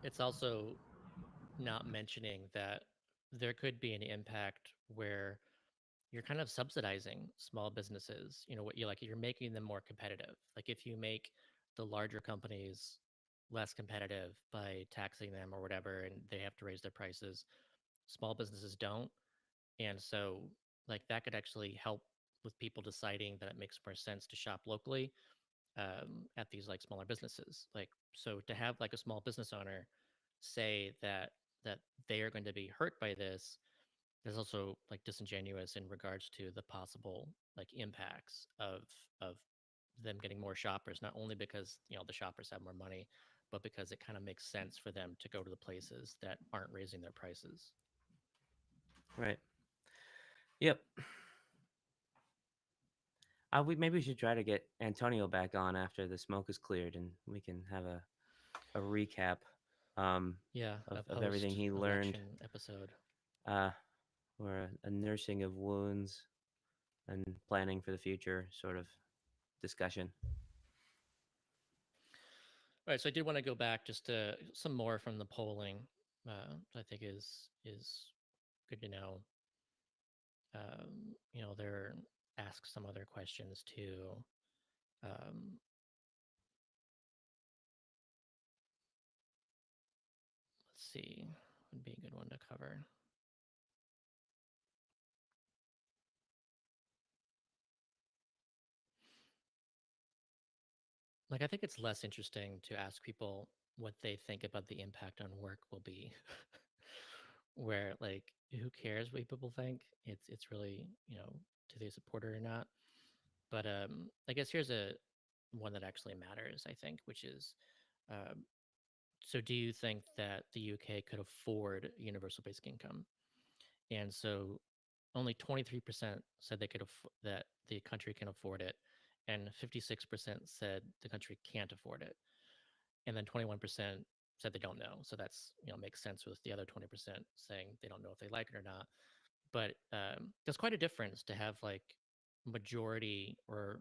Speaker 1: It's also not mentioning that there could be an impact where you're kind of subsidizing small businesses. You know, what you like, you're making them more competitive. Like if you make the larger companies less competitive by taxing them or whatever, and they have to raise their prices, small businesses don't. And so, like, that could actually help with people deciding that it makes more sense to shop locally at these like smaller businesses. Like, so to have like a small business owner say that they are going to be hurt by this is also like disingenuous in regards to the possible like impacts of them getting more shoppers, not only because you know the shoppers have more money, but because it kind of makes sense for them to go to the places that aren't raising their prices.
Speaker 2: Right. Yep. Maybe we should try to get Antonio back on after the smoke is cleared, and we can have a recap
Speaker 1: Yeah,
Speaker 2: of everything he learned,
Speaker 1: post-election episode.
Speaker 2: or a nursing of wounds and planning for the future sort of discussion.
Speaker 1: All right, so I did want to go back just to some more from the polling. I think is good to know. You know, there ask some other questions too. Um, let's see, would be a good one to cover. Like, I think it's less interesting to ask people what they think about the impact on work will be. Where like, who cares what people think? It's really, you know, do they support it or not? But I guess here's a one that actually matters, I think, which is um, so do you think that the UK could afford universal basic income? And so only 23% said they could that the country can afford it, and 56% said the country can't afford it, and then 21% said they don't know. So that's, you know, makes sense with the other 20% saying they don't know if they like it or not. But there's quite a difference to have like majority or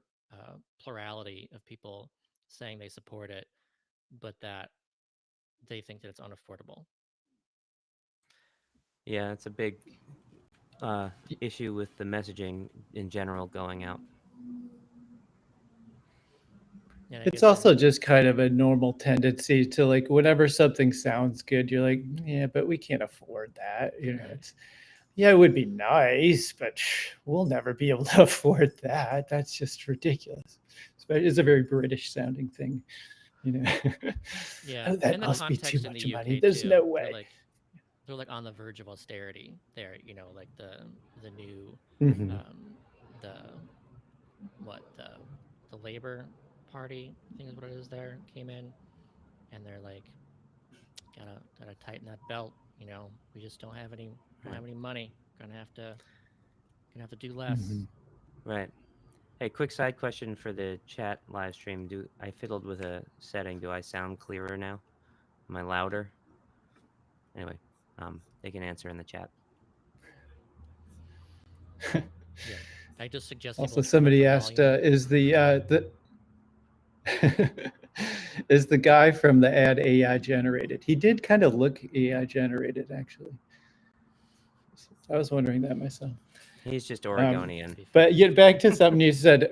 Speaker 1: plurality of people saying they support it, but that they think that it's unaffordable.
Speaker 2: Yeah, it's a big issue with the messaging in general going out.
Speaker 1: And I
Speaker 3: It's
Speaker 1: guess
Speaker 3: also just kind of a normal tendency to like whenever something sounds good, you're like, yeah, but we can't afford that. You know, it's yeah, it would be nice, but we'll never be able to afford that. That's just ridiculous. It's a very British sounding thing, you know.
Speaker 1: yeah,
Speaker 3: Oh, that
Speaker 1: and the
Speaker 3: must be too
Speaker 1: context in
Speaker 3: much
Speaker 1: the
Speaker 3: money.
Speaker 1: UK
Speaker 3: There's
Speaker 1: too.
Speaker 3: no way.
Speaker 1: They're like on the verge of austerity. There, you know, like the new
Speaker 3: Mhm.
Speaker 1: the what the Labor Party, I think is what it is. There came in, and they're like, gotta tighten that belt. You know, we just don't have any money. Gonna have to do less.
Speaker 3: Mhm.
Speaker 2: Right. Hey, quick side question for the chat live stream. Do I fiddled with a setting? Do I sound clearer now? Am I louder? Anyway, they can answer in the chat.
Speaker 1: Yeah, I just suggest people
Speaker 3: Also,
Speaker 1: turn up
Speaker 3: somebody
Speaker 1: the
Speaker 3: asked,
Speaker 1: volume.
Speaker 3: is the is the guy from the ad AI generated? He did kind of look AI generated, actually. I was wondering that myself.
Speaker 2: He's just
Speaker 3: Um,
Speaker 2: Oregonian.
Speaker 1: To be fair.
Speaker 3: but yeah, back to something you said.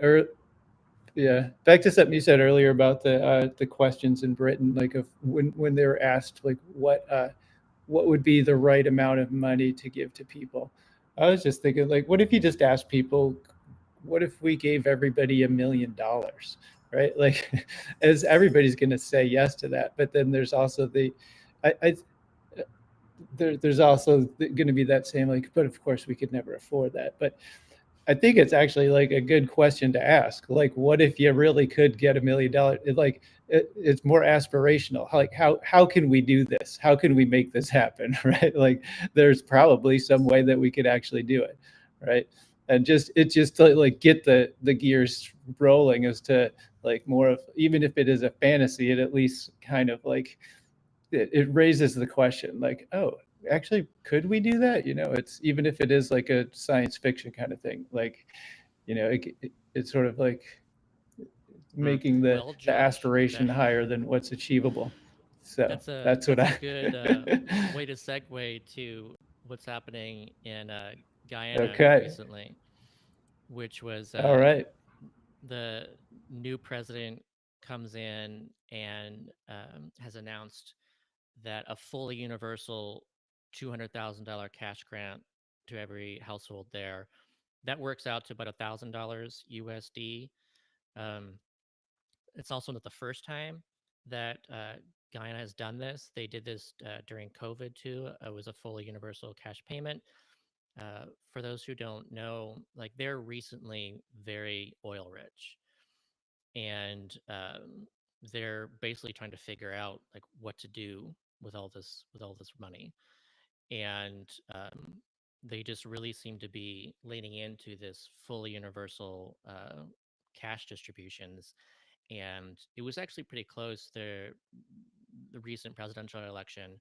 Speaker 3: Yeah, back to something you said earlier about the questions in Britain, like of when they were asked like what would be the right amount of money to give to people. I was just thinking like, what if you just asked people, what if we gave everybody $1 million, right? Like, as everybody's going to say yes to that, but then there's also I there's also going to be that same like, but of course we could never afford that, but I think it's actually like a good question to ask. Like, what if you really could get $1 million? It's more aspirational. Like, how can we do this? How can we make this happen? Right? Like, there's probably some way that we could actually do it, right? And just to like get the gears rolling as to like more of, even if it is a fantasy, it at least kind of like it raises the question like, oh, actually, could we do that? You know, it's even if it is like a science fiction kind of thing, like, you know, it's sort of like making
Speaker 1: Well,
Speaker 3: the
Speaker 1: George,
Speaker 3: aspiration higher than what's achievable. So that's what
Speaker 1: that's a
Speaker 3: I
Speaker 1: good way to segue to what's happening in Guyana
Speaker 3: okay.
Speaker 1: recently, which was
Speaker 3: All right.
Speaker 1: the new president comes in and has announced that a fully universal $200,000 cash grant to every household there, that works out to about $1,000 USD. Um, it's also not the first time that Guyana has done this. They did this during COVID too. It was a fully universal cash payment. For those who don't know, like they're recently very oil rich, and they're basically trying to figure out like what to do with all this money, and they just really seem to be leaning into this fully universal cash distributions. And it was actually pretty close. The recent presidential election,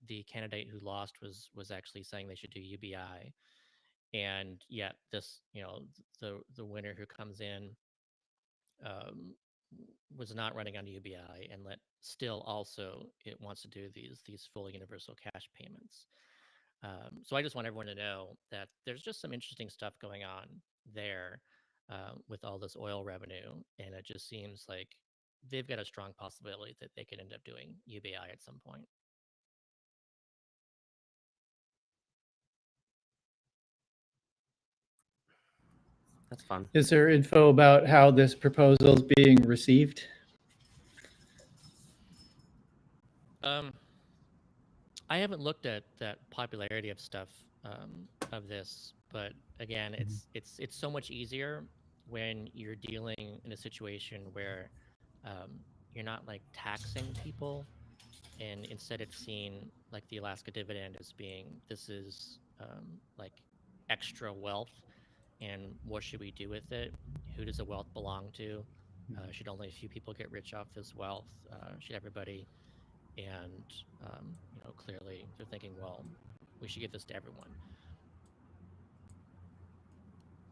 Speaker 1: the candidate who lost was actually saying they should do UBI, and yet this, you know, the winner who comes in um, was not running on UBI, and let still also it wants to do these full universal cash payments. So I just want everyone to know that there's just some interesting stuff going on there with all this oil revenue, and it just seems like they've got a strong possibility that they could end up doing UBI at some point.
Speaker 2: That's fun.
Speaker 3: Is there info about how this proposal is being received?
Speaker 1: Um, I haven't looked at that popularity of stuff of this, but again, it's so much easier when you're dealing in a situation where um, you're not like taxing people, and instead it's seen like the Alaska dividend as being this is like extra wealth, and what should we do with it? Who does the wealth belong to? Should only a few people get rich off this wealth? Should everybody? And you know, clearly they're thinking, well, we should give this to everyone.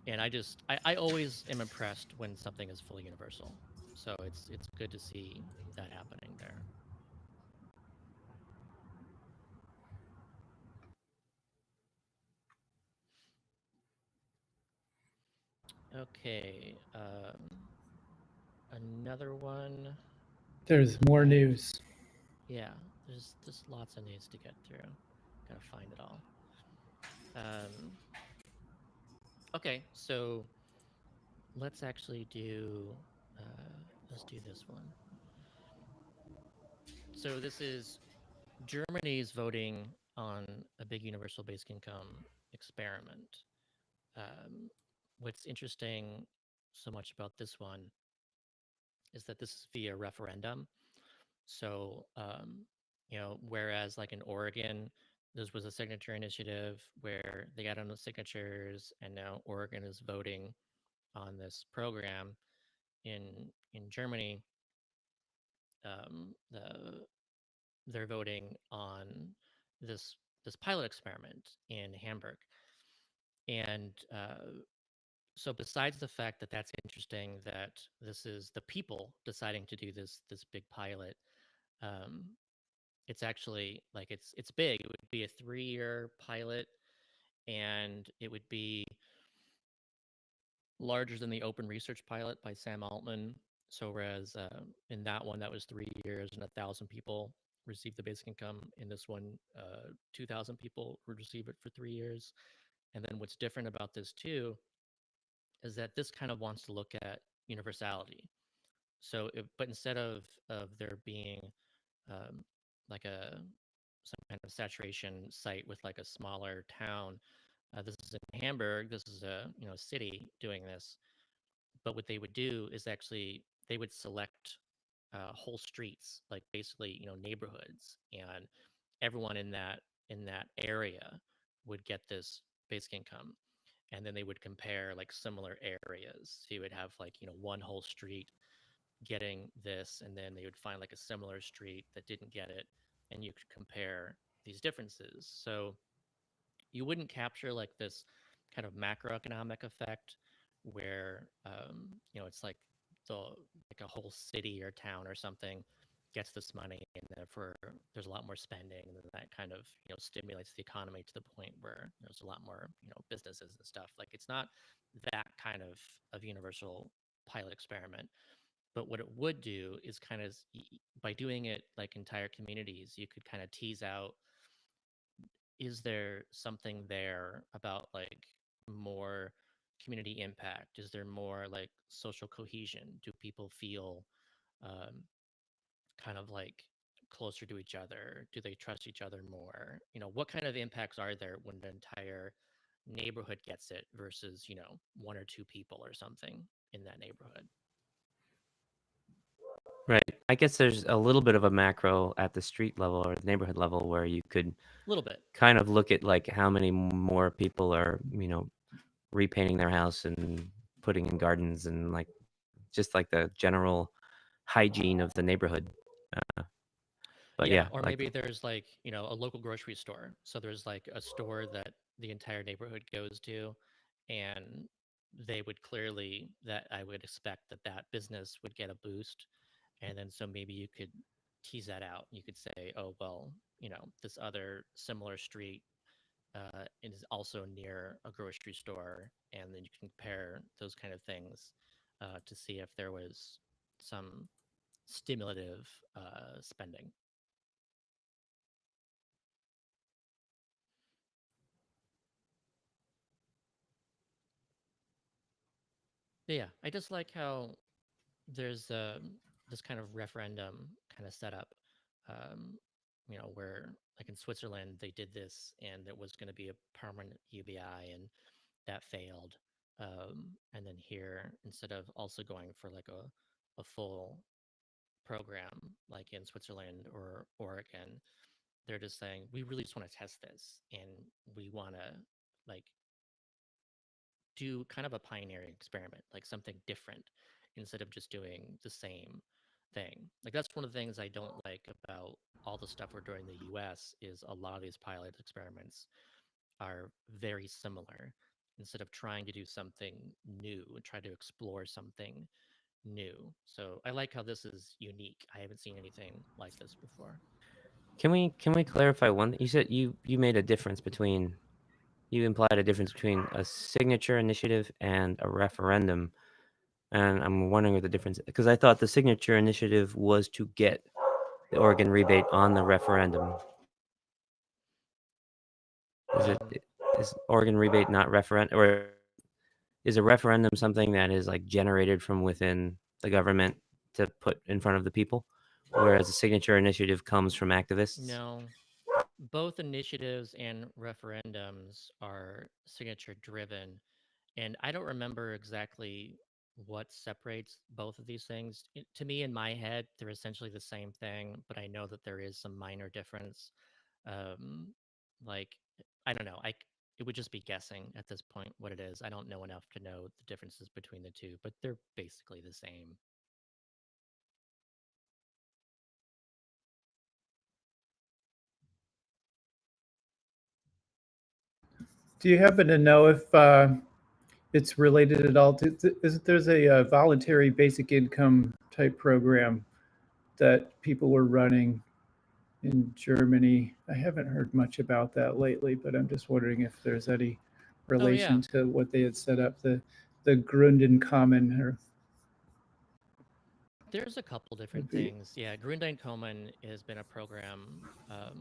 Speaker 1: And I always am impressed when something is fully universal. So it's good to see that happening there. Okay. Another one.
Speaker 3: There's more news.
Speaker 1: Yeah, there's lots of news to get through. Gotta find it all. Um, okay, so let's actually do let's do this one. So this is Germany's voting on a big universal basic income experiment. Um, what's interesting so much about this one is that this is via referendum. So, whereas like in Oregon, this was a signature initiative where they got enough signatures, and now Oregon is voting on this program. In Germany, they're voting on this pilot experiment in Hamburg, and so besides the fact that that's interesting, that this is the people deciding to do this big pilot, um, it's actually like it's big. It would be a 3-year pilot, and it would be larger than the open research pilot by Sam Altman. So whereas in that one that was 3 years and 1,000 people received the basic income, in this one 2,000 people would receive it for 3 years. And then what's different about this too is that this kind of wants to look at universality. So, but instead of there being um, like some kind of saturation site with like a smaller town, this is in Hamburg. This is a city doing this. But what they would do is actually they would select whole streets, like basically neighborhoods, and everyone in that area would get this basic income, and then they would compare like similar areas. So you would have like one whole street getting this, and then they would find like a similar street that didn't get it, and you could compare these differences. So you wouldn't capture like this kind of macroeconomic effect where it's like like a whole city or town or something gets this money, and therefore there's a lot more spending, and then that kind of stimulates the economy to the point where there's a lot more businesses and stuff. Like it's not that kind of universal pilot experiment. But what it would do is kind of, by doing it like entire communities, you could kind of tease out, is there something there about like more community impact? Is there more like social cohesion? Do people feel um, kind of like closer to each other? Do they trust each other more? What kind of impacts are there when the entire neighborhood gets it versus, one or two people or something in that neighborhood?
Speaker 2: Right. I guess there's a little bit of a macro at the street level or the neighborhood level where you could
Speaker 1: A little bit.
Speaker 2: kind of look at like how many more people are, repainting their house and putting in gardens and like just like the general hygiene of the neighborhood. Uh, but
Speaker 1: Yeah,
Speaker 2: yeah,
Speaker 1: or
Speaker 2: like
Speaker 1: maybe there's like, a local grocery store. So there's like a store that the entire neighborhood goes to, and they would clearly, that I would expect that that business would get a boost. And then so maybe you could tease that out. You could say, oh, well, this other similar street is also near a grocery store. And then you can compare those kind of things to see if there was some stimulative spending. Yeah, I just like how there's this kind of referendum kind of setup, um, where like in Switzerland they did this, and it was going to be a permanent UBI, and that failed. And then here, instead of also going for like a full program like in Switzerland or Oregon, they're just saying we really just want to test this, and we want to like do kind of a pioneering experiment, like something different, instead of just doing the same thing. Like that's one of the things I don't like about all the stuff we're doing in the US is a lot of these pilot experiments are very similar. Instead of trying to do something new and try to explore something new. So I like how this is unique. I haven't seen anything like this before.
Speaker 2: can we clarify one? You said you made a difference between you implied a difference between a signature initiative and a referendum. And I'm wondering what the difference is, because I thought the signature initiative was to get the Oregon rebate on the referendum. Is it
Speaker 1: Um,
Speaker 2: is Oregon rebate not referendum, or is a referendum something that is like generated from within the government to put in front of the people, whereas a signature initiative comes from activists?
Speaker 1: no, both initiatives and referendums are signature driven. And I don't remember exactly what separates both of these things. To me, in my head, they're essentially the same thing, but I know that there is some minor difference. Um, like, I don't know. It would just be guessing at this point what it is. I don't know enough to know the differences between the two, but they're basically the same.
Speaker 3: Do you happen to know if it's related at all to, there's a voluntary basic income type program that people were running in Germany? I haven't heard much about that lately, but I'm just wondering if there's any
Speaker 1: Oh yeah,
Speaker 3: relation to what they had set up, the Grundeinkommen, or
Speaker 1: there's a couple different
Speaker 3: would be.
Speaker 1: things. Yeah, Grundeinkommen has been a program, a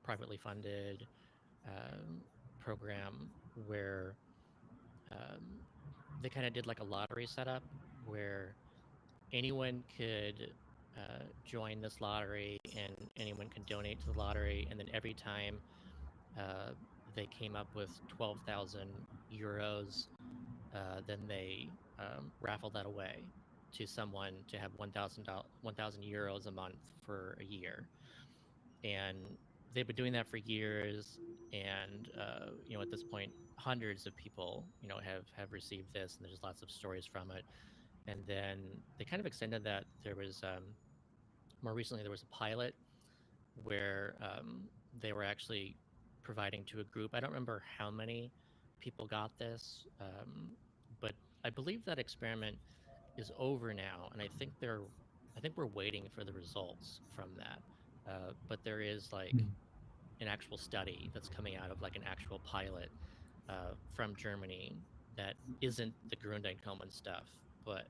Speaker 1: privately funded program where they kind of did like a lottery setup where anyone could join this lottery and anyone could donate to the lottery, and then every time uh, they came up with 12,000 euros, then they raffled that away to someone to have 1,000 euros a month for a year. And they've been doing that for years. And at this point, hundreds of people, have received this, and there's lots of stories from it. And then they kind of extended that. There was more recently there was a pilot where they were actually providing to a group. I don't remember how many people got this, but I believe that experiment is over now, and I think we're waiting for the results from that. But there is like an actual study that's coming out of like an actual pilot from Germany that isn't the Grundeinkommen stuff, but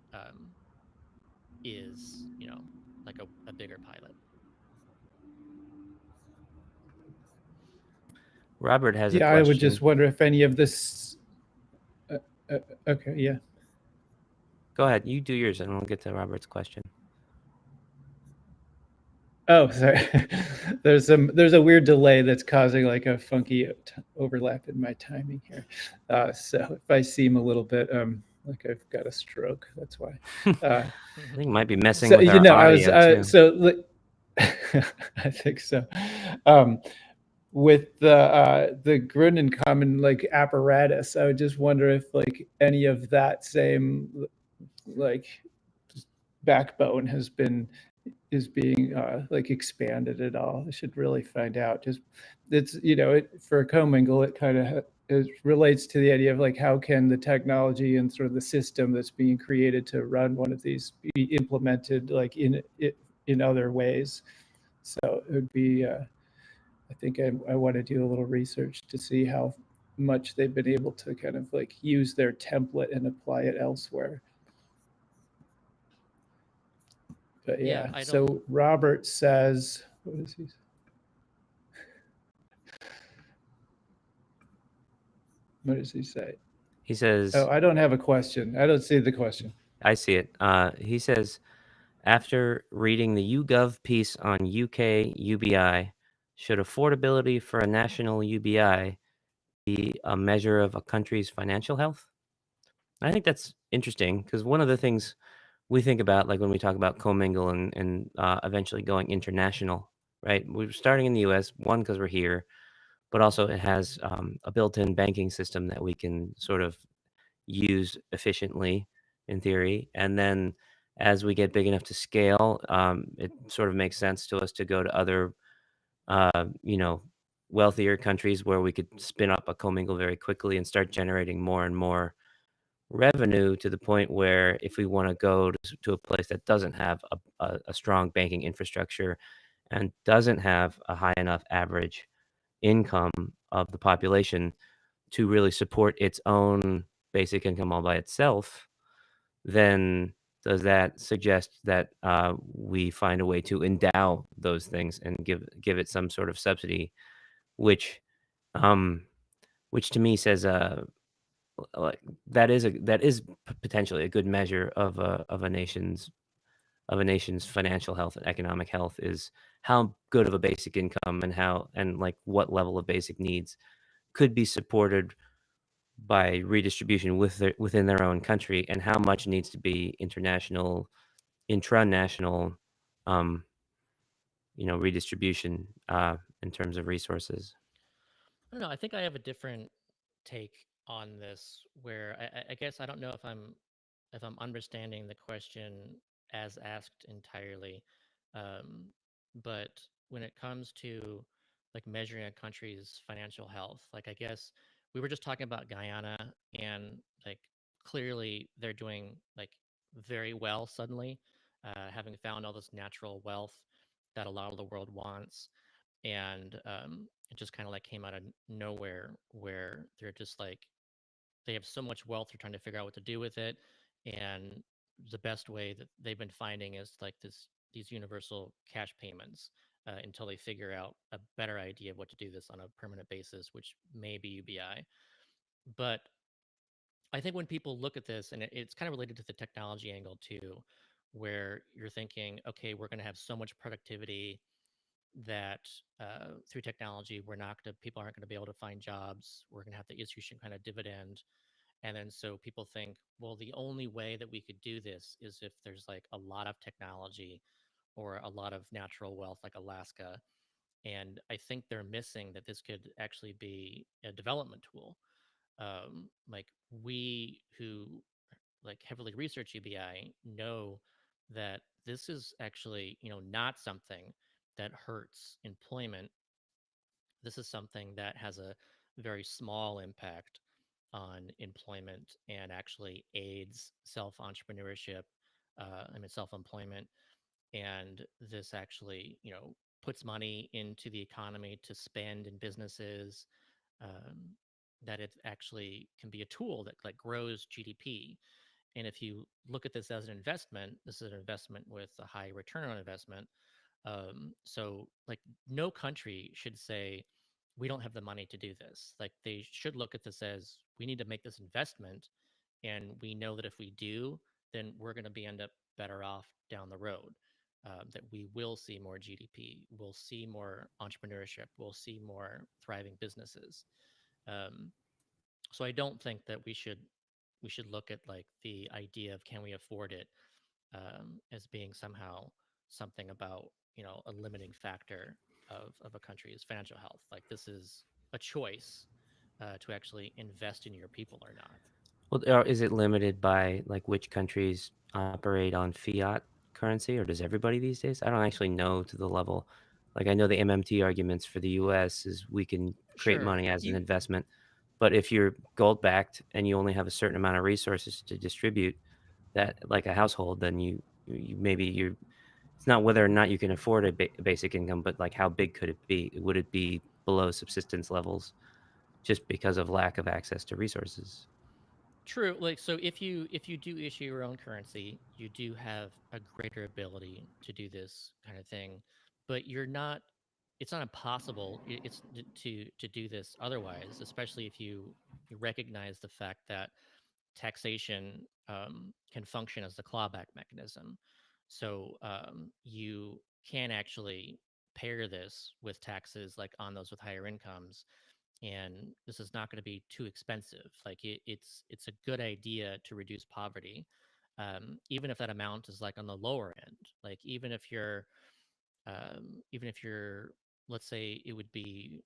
Speaker 1: is like a bigger pilot.
Speaker 2: Robert has a
Speaker 3: Yeah, I would just
Speaker 2: question.
Speaker 3: wonder if any of this. Okay, yeah.
Speaker 2: Go ahead, you do yours, and we'll get to Robert's question.
Speaker 3: Oh, sorry. There's a weird delay that's causing like a funky overlap in my timing here. So if I seem a little bit like I've got a stroke, that's why.
Speaker 2: I think it might be messing
Speaker 3: So
Speaker 2: with our
Speaker 3: I was
Speaker 2: audio too.
Speaker 3: I think so. With the Grundeinkommen like apparatus, I would just wonder if like any of that same like backbone is being like expanded at all. I should really find out. Just it's for a commingle, it kind of it relates to the idea of like how can the technology and sort of the system that's being created to run one of these be implemented like in other ways. So it would be I think I want to do a little research to see how much they've been able to kind of like use their template and apply it elsewhere. But
Speaker 1: Yeah,
Speaker 3: yeah,
Speaker 1: I
Speaker 3: so
Speaker 1: don't.
Speaker 3: Robert says, what is he? What does he say?
Speaker 2: He says,
Speaker 3: Oh, I don't have a question. I don't see the question.
Speaker 2: I see it. He says, after reading the YouGov piece on UK UBI, should affordability for a national UBI be a measure of a country's financial health? I think that's interesting because one of the things we think about, like when we talk about commingle and eventually going international, right? We're starting in the U.S. One because we're here, but also it has a built-in banking system that we can sort of use efficiently in theory. And then as we get big enough to scale, it sort of makes sense to us to go to other, uh, you know, wealthier countries where we could spin up a commingle very quickly and start generating more and more revenue to the point where if we want to go to a place that doesn't have a strong banking infrastructure and doesn't have a high enough average income, of the population to really support its own basic income all by itself, then does that suggest that we find a way to endow those things and give it some sort of subsidy, which um, which to me says like that is potentially a good measure of a nation's financial health and economic health is how good of a basic income and how and like what level of basic needs could be supported by redistribution within their own country and how much needs to be international intranational um redistribution in terms of resources.
Speaker 1: I don't know. I think I have a different take on this, where I guess I don't know if I'm understanding the question as asked entirely. Um, but when it comes to like measuring a country's financial health, like I guess we were just talking about Guyana, and like clearly they're doing like very well suddenly, having found all this natural wealth that a lot of the world wants. And it just kind of like came out of nowhere, where they're just like they have so much wealth, they're trying to figure out what to do with it. And the best way that they've been finding is like these universal cash payments, until they figure out a better idea of what to do this on a permanent basis, which may be UBI. But I think when people look at this, and it's kind of related to the technology angle too, where you're thinking, okay, we're going to have so much productivity that through technology, we're not going to, people aren't going to be able to find jobs. We're going to have to issue some kind of dividend. And then so people think, well, the only way that we could do this is if there's like a lot of technology or a lot of natural wealth like Alaska. And I think they're missing that this could actually be a development tool. Like we who like heavily research UBI know that this is actually, not something that hurts employment. This is something that has a very small impact on employment and actually aids self entrepreneurship, self employment. And this actually, puts money into the economy to spend in businesses. Um, that it actually can be a tool that like grows GDP. And if you look at this as an investment, this is an investment with a high return on investment. So like no country should say, we don't have the money to do this. Like they should look at this as, we need to make this investment. And we know that if we do, then we're going to be end up better off down the road. That we will see more GDP, we'll see more entrepreneurship, we'll see more thriving businesses. Um, so I don't think that we should look at like the idea of can we afford it, as being somehow something about a limiting factor of a country's financial health. Like this is a choice, to actually invest in your people or not.
Speaker 2: Well, is it limited by like which countries operate on fiat currency, or does everybody these days? I don't actually know to the level. Like I know the MMT arguments for the U.S. is we can create
Speaker 1: Sure,
Speaker 2: money as an
Speaker 1: you
Speaker 2: investment, but if you're gold backed and you only have a certain amount of resources to distribute, that like a household, then you maybe you're. It's not whether or not you can afford a basic income, but like how big could it be? Would it be below subsistence levels just because of lack of access to resources?
Speaker 1: True. Like so if you do issue your own currency, you do have a greater ability to do this kind of thing, but it's not impossible. It's to do this otherwise, especially if you recognize the fact that taxation, can function as the clawback mechanism. So you can actually pair this with taxes like on those with higher incomes, and this is not going to be too expensive. Like it's a good idea to reduce poverty, even if that amount is like on the lower end. Like even if you're, let's say it would be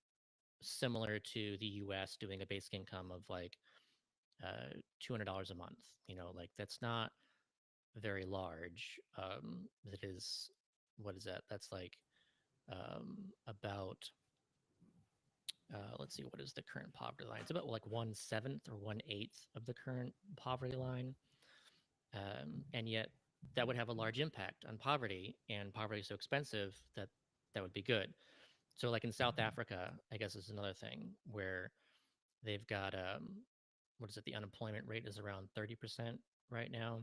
Speaker 1: similar to the U.S. doing a basic income of like $200 a month. Like that's not very large. That is, what is that? That's like about let's see, what is the current poverty line? It's about like 1/7 or 1/8 of the current poverty line. And yet that would have a large impact on poverty, and poverty is so expensive that that would be good. So like in South Africa, I guess is another thing where they've got what is it? The unemployment rate is around 30% right now,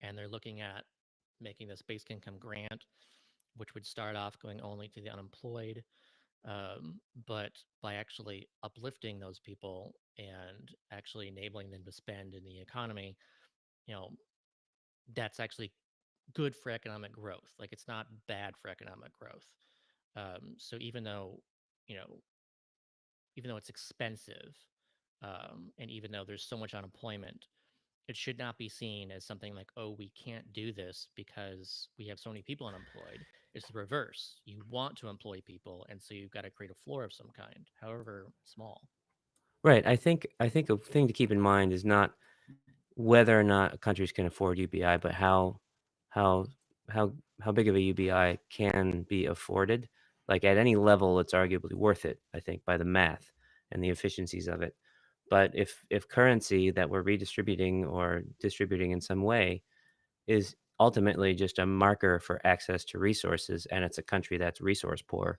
Speaker 1: and they're looking at making this basic income grant, which would start off going only to the unemployed, but by actually uplifting those people and actually enabling them to spend in the economy, you know, that's actually good for economic growth. Like it's not bad for economic growth. So you know, even though it's expensive, and even though there's so much unemployment, it should not be seen as something like, oh, we can't do this because we have so many people unemployed. It's the reverse. You want to employ people, and so you've got to create a floor of some kind, however small.
Speaker 2: Right. I think a thing to keep in mind is not whether or not countries can afford UBI, but how how how big of a UBI can be afforded. Like at any level, it's arguably worth it, I think, by the math and the efficiencies of it. But if currency that we're redistributing or distributing in some way is ultimately just a marker for access to resources, and it's a country that's resource poor,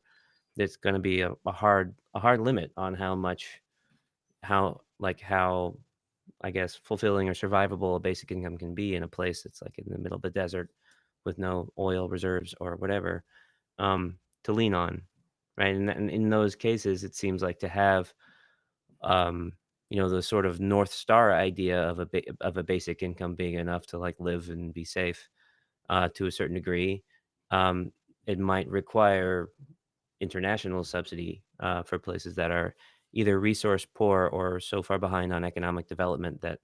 Speaker 2: there's going to be a hard limit on how I guess fulfilling or survivable a basic income can be in a place that's like in the middle of the desert with no oil reserves or whatever, to lean on, right? And in those cases, it seems like to have um, the sort of North Star idea of of a basic income being enough to like live and be safe to a certain degree. Um, it might require international subsidy for places that are either resource poor or so far behind on economic development that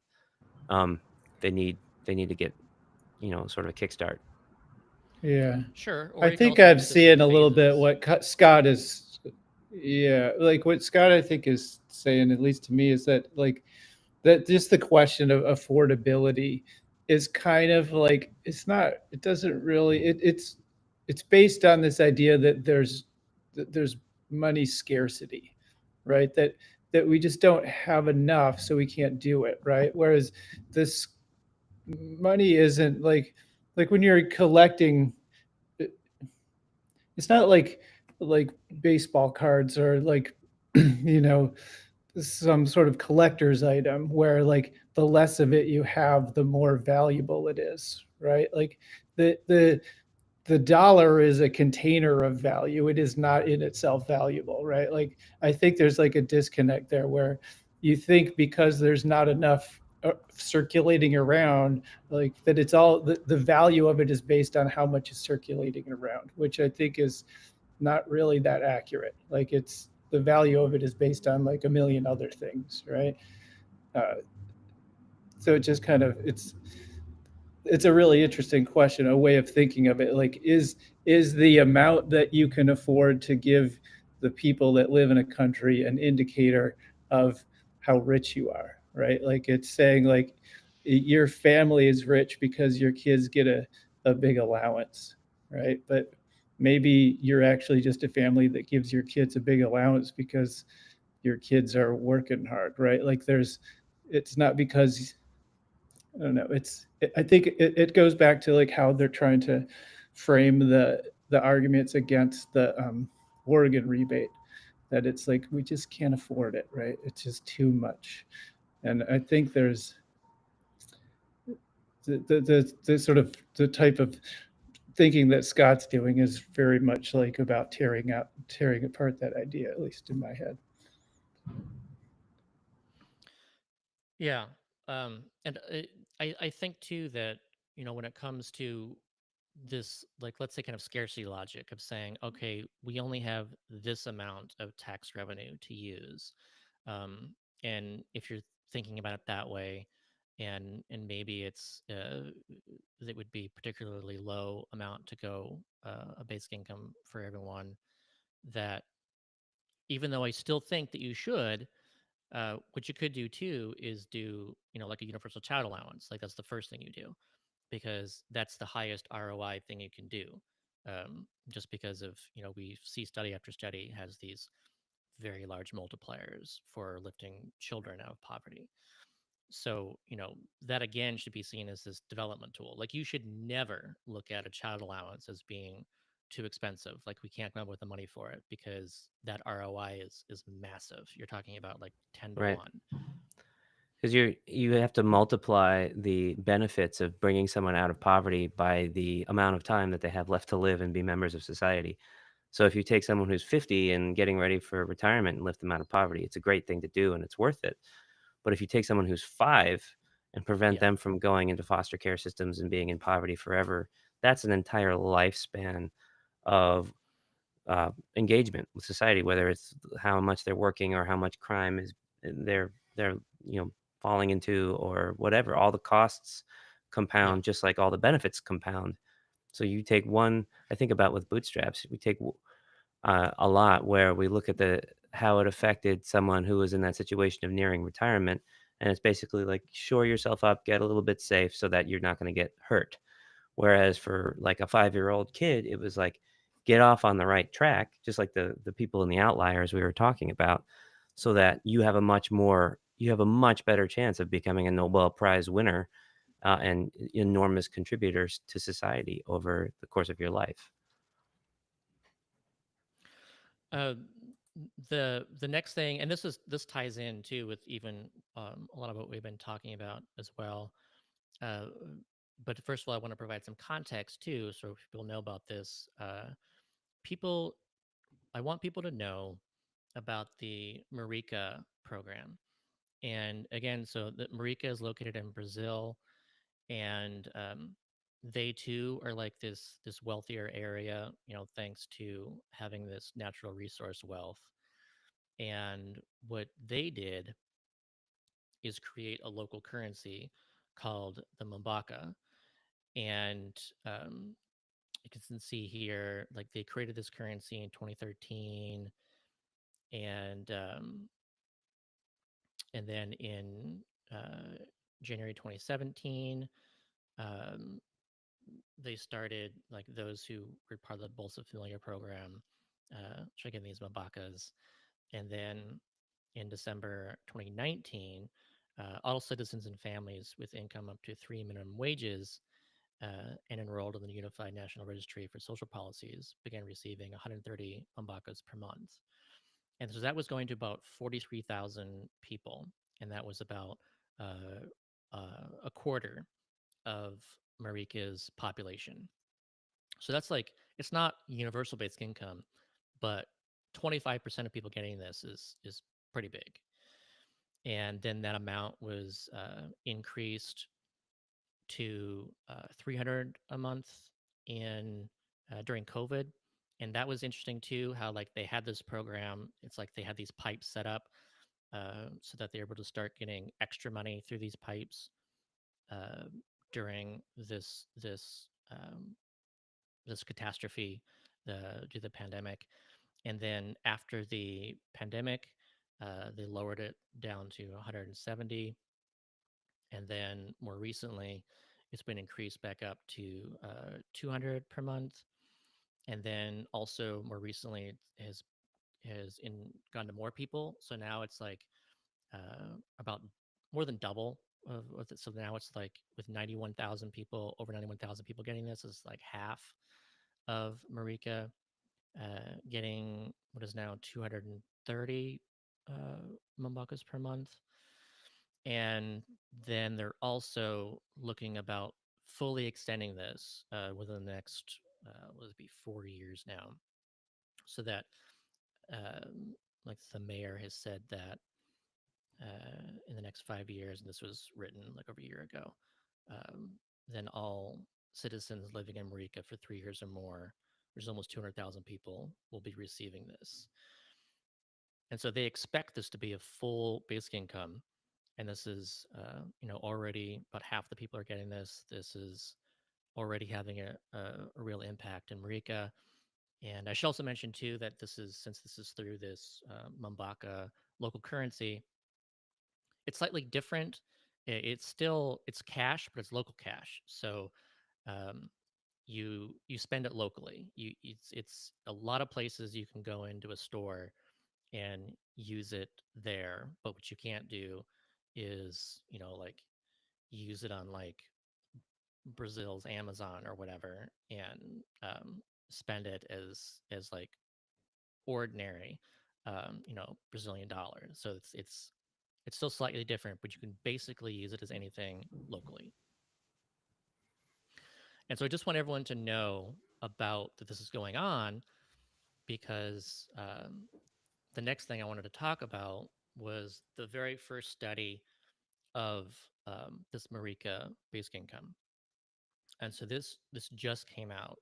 Speaker 2: um, they need to get sort of a kickstart.
Speaker 3: Yeah.
Speaker 1: Sure. Or
Speaker 3: I
Speaker 1: you can
Speaker 3: think
Speaker 1: also
Speaker 3: I'm
Speaker 1: do this in
Speaker 3: seeing a little bit
Speaker 1: phases.
Speaker 3: what Scott is, yeah, like what Scott I think is saying, at least to me, is that like that just the question of affordability is kind of like it's not, it doesn't really, it's based on this idea that there's money scarcity, right? That we just don't have enough, so we can't do it, right? Whereas this money isn't like when you're collecting, it's not like baseball cards or like you know some sort of collector's item where like the less of it you have, the more valuable it is, right? Like the dollar is a container of value. It is not in itself valuable, right? Like I think there's like a disconnect there where you think because there's not enough circulating around, like that it's all the value of it is based on how much is circulating around, which I think is not really that accurate. Like it's the value of it is based on like a million other things, right? Uh, so it just kind of it's a really interesting question, a way of thinking of it. Like is the amount that you can afford to give the people that live in a country an indicator of how rich you are, right? Like it's saying like your family is rich because your kids get a big allowance, right? But maybe you're actually just a family that gives your kids a big allowance because your kids are working hard, right? Like it's not because I don't know. I think it goes back to like how they're trying to frame the arguments against the Oregon rebate, that it's like we just can't afford it, right? It's just too much. And I think there's the sort of the type of thinking that Scott's doing is very much like about tearing apart that idea, at least in my head.
Speaker 1: Yeah. And I think too that, when it comes to this, like, let's say kind of scarcity logic of saying, okay, we only have this amount of tax revenue to use. Um, and if you're thinking about it that way, and maybe it would be particularly low amount to go a basic income for everyone, that even though I still think that you should, what you could do too is do, like a universal child allowance. Like that's the first thing you do because that's the highest ROI thing you can do. Just because of, we see study after study has these very large multipliers for lifting children out of poverty. So, that again should be seen as this development tool. Like you should never look at a child allowance as being too expensive. Like we can't come up with the money for it because that ROI is massive. You're talking about like 10 to
Speaker 2: Right.
Speaker 1: 1.
Speaker 2: Because you have to multiply the benefits of bringing someone out of poverty by the amount of time that they have left to live and be members of society. So if you take someone who's 50 and getting ready for retirement and lift them out of poverty, it's a great thing to do and it's worth it. But if you take someone who's 5 and prevent
Speaker 1: Yeah.
Speaker 2: them from going into foster care systems and being in poverty forever, that's an entire lifespan of engagement with society, whether it's how much they're working or how much crime is they're falling into or whatever. All the costs compound just like all the benefits compound. So you take one. I think about with bootstraps, we take a lot where we look at how it affected someone who was in that situation of nearing retirement, and it's basically like shore yourself up, get a little bit safe so that you're not going to get hurt. Whereas for like a 5-year-old kid, it was like get off on the right track, just like the people in the outliers we were talking about, so that you have a much better chance of becoming a Nobel Prize winner and enormous contributors to society over the course of your life.
Speaker 1: Uh, the next thing, and this ties in too with even a lot of what we've been talking about as well. Uh, but first of all, I want to provide some context too, so people know about this. People, I want people to know about the Marika program. And again, so the Marika is located in Brazil, and they too are like this wealthier area, thanks to having this natural resource wealth. And what they did is create a local currency called the Mambaka. And you can see here, like they created this currency in 2013, and then in January 2017, um, they started like those who were part of the Bolsa Familia program, getting these Mambakas, and then in December 2019, all citizens and families with income up to 3 minimum wages and enrolled in the Unified National Registry for Social Policies began receiving 130 Mambakas per month. And so that was going to about 43,000 people. And that was about a quarter of Marika's population. So that's like, it's not universal basic income, but 25% of people getting this is pretty big. And then that amount was increased to 300 a month in during COVID. And that was interesting too, how like they had this program. It's like they had these pipes set up so that they're able to start getting extra money through these pipes uh, during this catastrophe due to the pandemic. And then after the pandemic, they lowered it down to 170. And then more recently, it's been increased back up to 200 per month. And then also more recently, it has gone to more people. So now it's like about more than double of it. So now it's like with 91,000 people, over 91,000 people getting this is like half of Marika getting what is now 230 uh, Mambakas per month. And then they're also looking about fully extending this within the next, will it be 4 years now? So that, like the mayor has said that in the next 5 years, and this was written like over a year ago, um, then all citizens living in Marika for 3 years or more, there's almost 200,000 people will be receiving this. And so they expect this to be a full basic income. And this is, already about half the people are getting this. This is already having a real impact in Marika. And I should also mention too that since this is through this Mambaka local currency, it's slightly different. It's cash, but it's local cash. So um, you spend it locally. It's a lot of places you can go into a store and use it there. But what you can't do is, like use it on like Brazil's Amazon or whatever. And spend it as like ordinary, Brazilian dollars. So it's still slightly different, but you can basically use it as anything locally. And so I just want everyone to know about that this is going on, because the next thing I wanted to talk about was the very first study of this Marika basic income. And so this just came out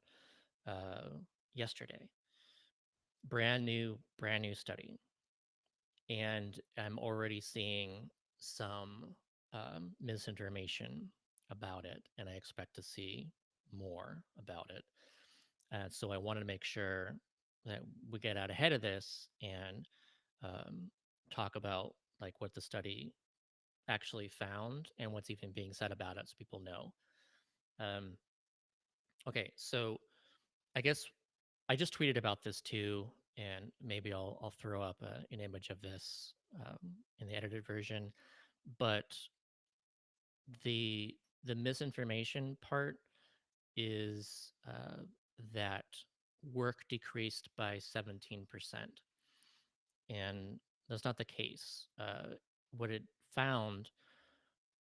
Speaker 1: yesterday. Brand new study. And I'm already seeing some misinformation about it, and I expect to see more about it. So I wanted to make sure that we get out ahead of this and talk about like what the study actually found and what's even being said about it, so people know. Um, okay, so I guess I just tweeted about this too, and maybe I'll throw up an image of this in the edited version. But the misinformation part is that work decreased by 17%, and that's not the case. What it found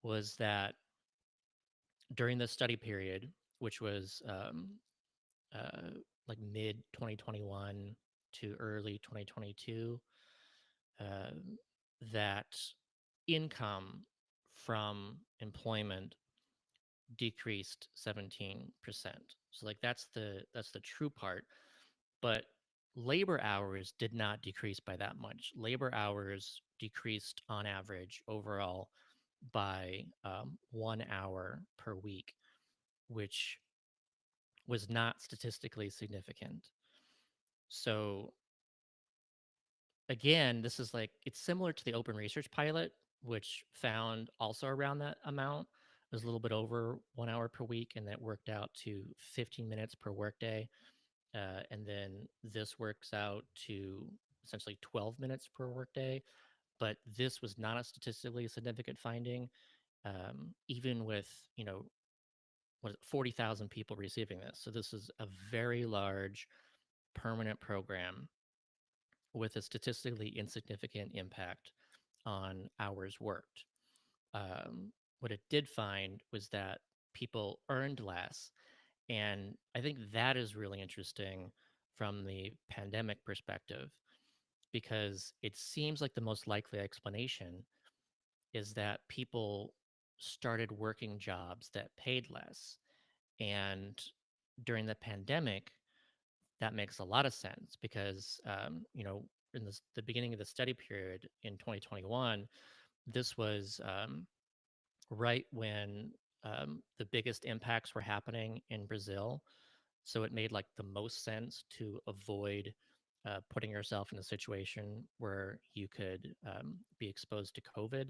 Speaker 1: was that during the study period, which was uh, like mid 2021 to early 2022, uh, that income from employment decreased 17%. So like that's the true part. But labor hours did not decrease by that much. Labor hours decreased on average overall by 1 hour per week, which was not statistically significant. So again, this is like, it's similar to the open research pilot, which found also around that amount. It was a little bit over 1 hour per week, and that worked out to 15 minutes per workday. And then this works out to essentially 12 minutes per workday. But this was not a statistically significant finding, even with, 40,000 people receiving this. So this is a very large permanent program with a statistically insignificant impact on hours worked. What it did find was that people earned less. And I think that is really interesting from the pandemic perspective, because it seems like the most likely explanation is that people started working jobs that paid less. And during the pandemic, that makes a lot of sense because, in the beginning of the study period in 2021, this was right when the biggest impacts were happening in Brazil. So it made like the most sense to avoid putting yourself in a situation where you could be exposed to COVID.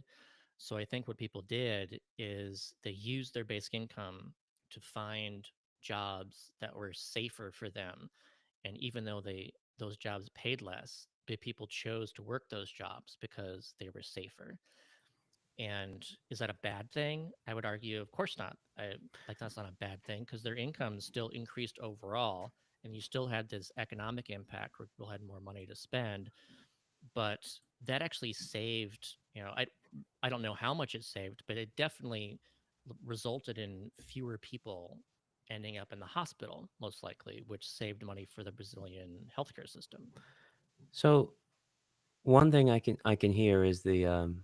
Speaker 1: So I think what people did is they used their basic income to find jobs that were safer for them. And even though those jobs paid less, but people chose to work those jobs because they were safer. And is that a bad thing? I would argue, of course not. That's not a bad thing, because their income still increased overall, and you still had this economic impact where people had more money to spend. But that actually saved, I don't know how much it saved, but it definitely resulted in fewer people ending up in the hospital, most likely, which saved money for the Brazilian healthcare system.
Speaker 2: So one thing I can hear is the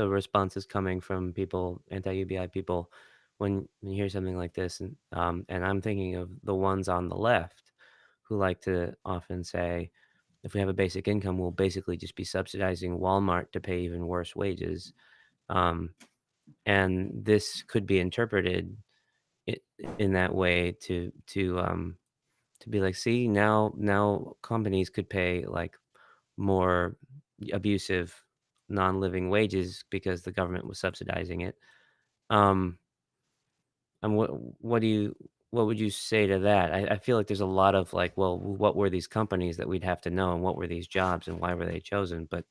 Speaker 2: responses coming from people, anti-UBI people, when you hear something like this, and I'm thinking of the ones on the left who like to often say, if we have a basic income, we'll basically just be subsidizing Walmart to pay even worse wages, and this could be interpreted in that way to be like, see, now companies could pay like more abusive non-living wages because the government was subsidizing it. Um, and what would you say to that? I feel like there's a lot of like, well, what were these companies that we'd have to know, and what were these jobs, and why were they chosen? But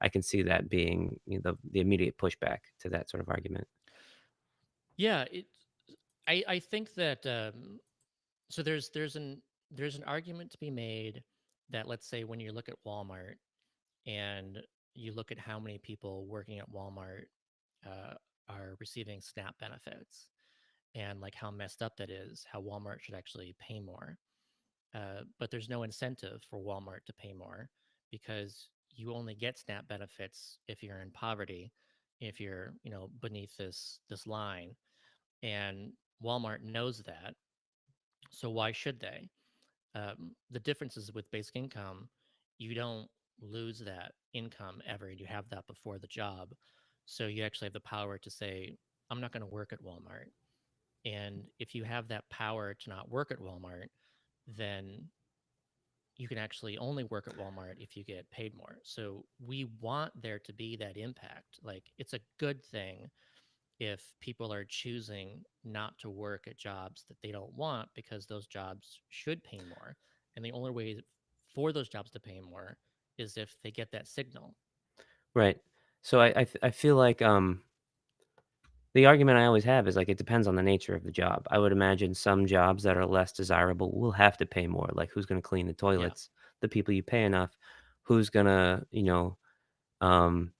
Speaker 2: I can see that being the immediate pushback to that sort of argument.
Speaker 1: Yeah, I think that so there's there's an argument to be made that, let's say, when you look at Walmart and you look at how many people working at Walmart uh, are receiving SNAP benefits, and like how messed up that is, how Walmart should actually pay more. But there's no incentive for Walmart to pay more because you only get SNAP benefits if you're in poverty, if you're, beneath this line, and Walmart knows that. So why should they? The difference is with basic income, you don't lose that income ever. You have that before the job. So you actually have the power to say, I'm not going to work at Walmart. And if you have that power to not work at Walmart, then you can actually only work at Walmart if you get paid more. So we want there to be that impact. Like, it's a good thing if people are choosing not to work at jobs that they don't want because those jobs should pay more. And the only way for those jobs to pay more is if they get that signal.
Speaker 2: Right. So I feel like the argument I always have is like it depends on the nature of the job. I would imagine some jobs that are less desirable will have to pay more. Like who's going to clean the
Speaker 1: Yeah.
Speaker 2: toilets? The people you pay enough. Who's going to um,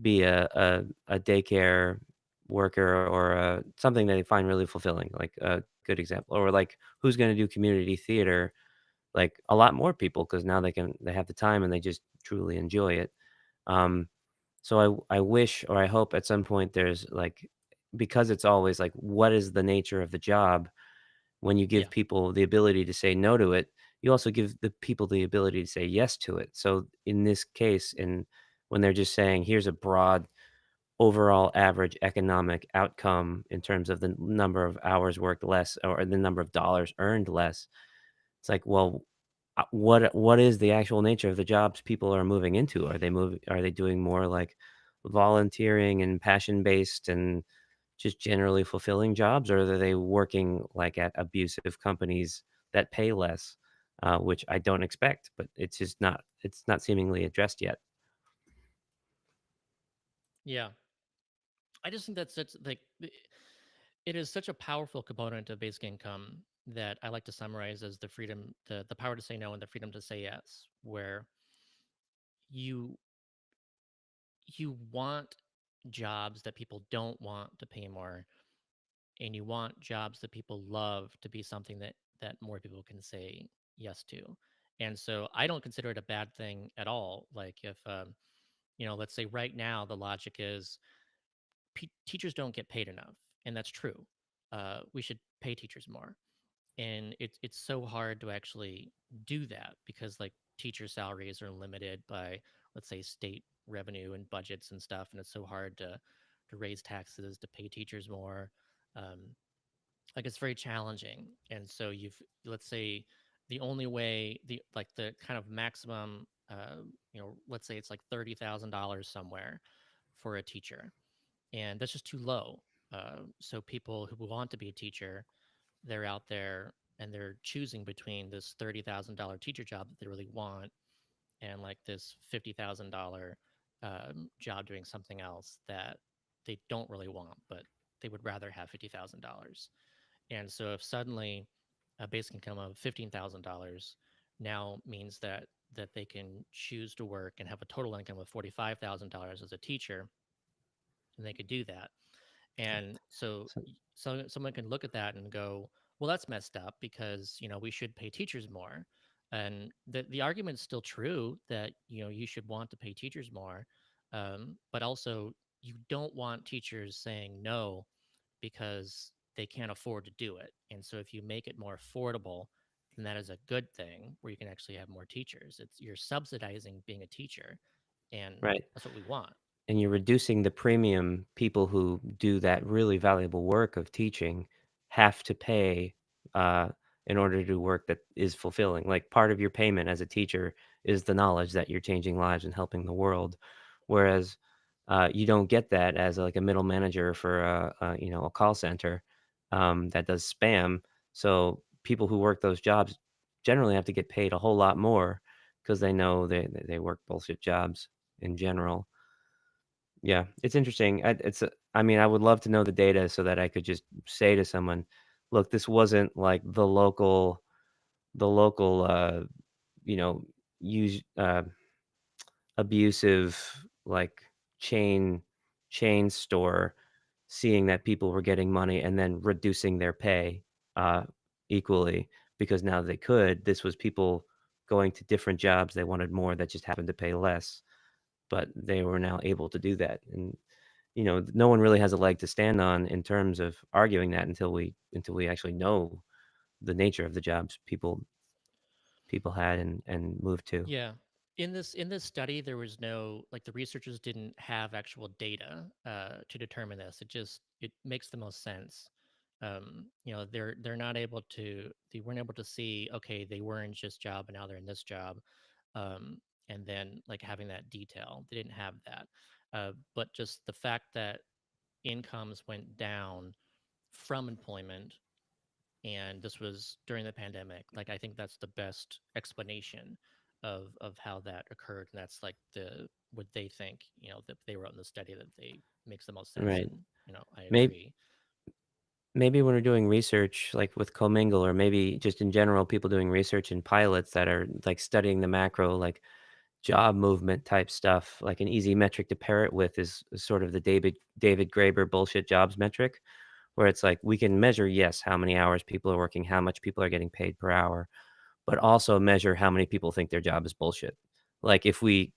Speaker 2: be a daycare worker or something that they find really fulfilling, like a good example, or like who's going to do community theater, like a lot more people because now they have the time and they just truly enjoy it. Um, so I wish or I hope at some point there's like because it's always like what is the nature of the job when you
Speaker 1: Yeah.
Speaker 2: give people the ability to say no to it, you also give the people the ability to say yes to it. So in this case, and when they're just saying here's a broad overall average economic outcome in terms of the number of hours worked less or the number of dollars earned less, it's like, well, what is the actual nature of the jobs people are moving into? Are they doing more like volunteering and passion-based and just generally fulfilling jobs, or are they working like at abusive companies that pay less, which I don't expect, but it's not seemingly addressed yet.
Speaker 1: Yeah. I just think that's such like it is such a powerful component of basic income that I like to summarize as the freedom, the power to say no and the freedom to say yes, where you you want jobs that people don't want to pay more, and you want jobs that people love to be something that more people can say yes to. And so I don't consider it a bad thing at all. Like, if let's say right now the logic is teachers don't get paid enough, and that's true. We should pay teachers more, and it's so hard to actually do that because, like, teacher salaries are limited by, let's say, state revenue and budgets and stuff, and it's so hard to raise taxes to pay teachers more. um, like, it's very challenging. And so let's say the only way, the kind of maximum, let's say it's like $30,000 somewhere for a teacher, and that's just too low. So people who want to be a teacher, they're out there and they're choosing between this $30,000 teacher job that they really want and like this $50,000 job doing something else that they don't really want, but they would rather have $50,000. And so if suddenly a basic income of $15,000 now means that they can choose to work and have a total income of $45,000 as a teacher, and they could do that. And
Speaker 2: So,
Speaker 1: so someone can look at that and go, well, that's messed up because, we should pay teachers more. And the argument is still true that, you should want to pay teachers more. But also, you don't want teachers saying no because they can't afford to do it. And so if you make it more affordable, then that is a good thing where you can actually have more teachers. You're subsidizing being a teacher, and
Speaker 2: right.
Speaker 1: that's what we want.
Speaker 2: And you're reducing the premium people who do that really valuable work of teaching have to pay uh, in order to do work that is fulfilling. Like part of your payment as a teacher is the knowledge that you're changing lives and helping the world, whereas you don't get that as like a middle manager for a call center that does spam. So people who work those jobs generally have to get paid a whole lot more because they know they work bullshit jobs in general. Yeah, it's interesting. I mean, I would love to know the data so that I could just say to someone, "Look, this wasn't like the local local you know use abusive like chain chain store seeing that people were getting money and then reducing their pay uh, equally because now they could. This was people going to different jobs. They wanted more that just happened to pay less, but they were now able to do that. And no one really has a leg to stand on in terms of arguing that until we actually know the nature of the jobs people had and moved to.
Speaker 1: Yeah. In this study, there was no, like, the researchers didn't have actual data to determine this. It makes the most sense. They're not able to they weren't able to see, okay, they were in this job and now they're in this job, um, and then like having that detail. They didn't have that. But just the fact that incomes went down from employment, and this was during the pandemic, like, I think that's the best explanation of how that occurred, and that's like what they think, that they wrote in the study, that they makes the most sense.
Speaker 2: Right.
Speaker 1: And I
Speaker 2: Maybe
Speaker 1: agree.
Speaker 2: maybe when we're doing research like with Commingle or maybe just in general people doing research in pilots that are like studying the macro like job movement type stuff, like an easy metric to pair it with is sort of the David Graeber bullshit jobs metric, where it's like we can measure, yes, how many hours people are working, how much people are getting paid per hour, but also measure how many people think their job is bullshit. Like if we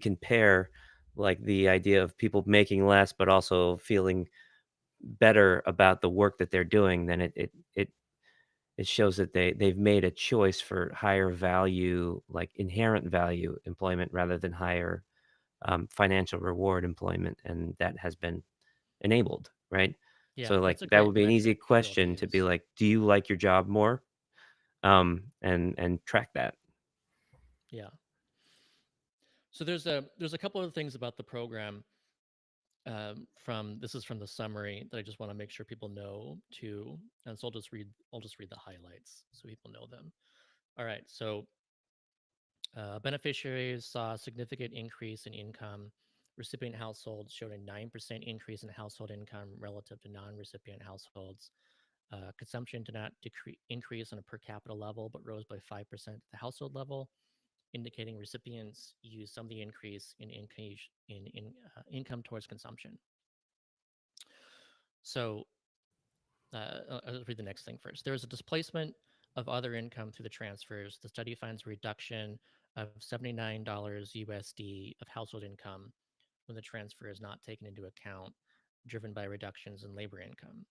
Speaker 2: compare like the idea of people making less but also feeling better about the work that they're doing, then it shows that they've made a choice for higher value, like inherent value employment rather than higher financial reward employment, and that has been enabled, right?
Speaker 1: Yeah,
Speaker 2: So like
Speaker 1: that's a
Speaker 2: that
Speaker 1: great
Speaker 2: would be an easy
Speaker 1: metric for people to
Speaker 2: question to be
Speaker 1: use.
Speaker 2: like, do you like your job more? And track that.
Speaker 1: Yeah. So there's a couple of things about the program. From This is from the summary that I just want to make sure people know too, and so I'll just read the highlights so people know them. All right. So beneficiaries saw a significant increase in income. Recipient households showed a 9% increase in household income relative to non-recipient households. Consumption did not increase on a per capita level, but rose by 5% at the household level, indicating recipients used some of the increase in income towards consumption. So I'll read the next thing first. There is a displacement of other income through the transfers. The study finds a reduction of $79 USD of household income when the transfer is not taken into account, driven by reductions in labor income.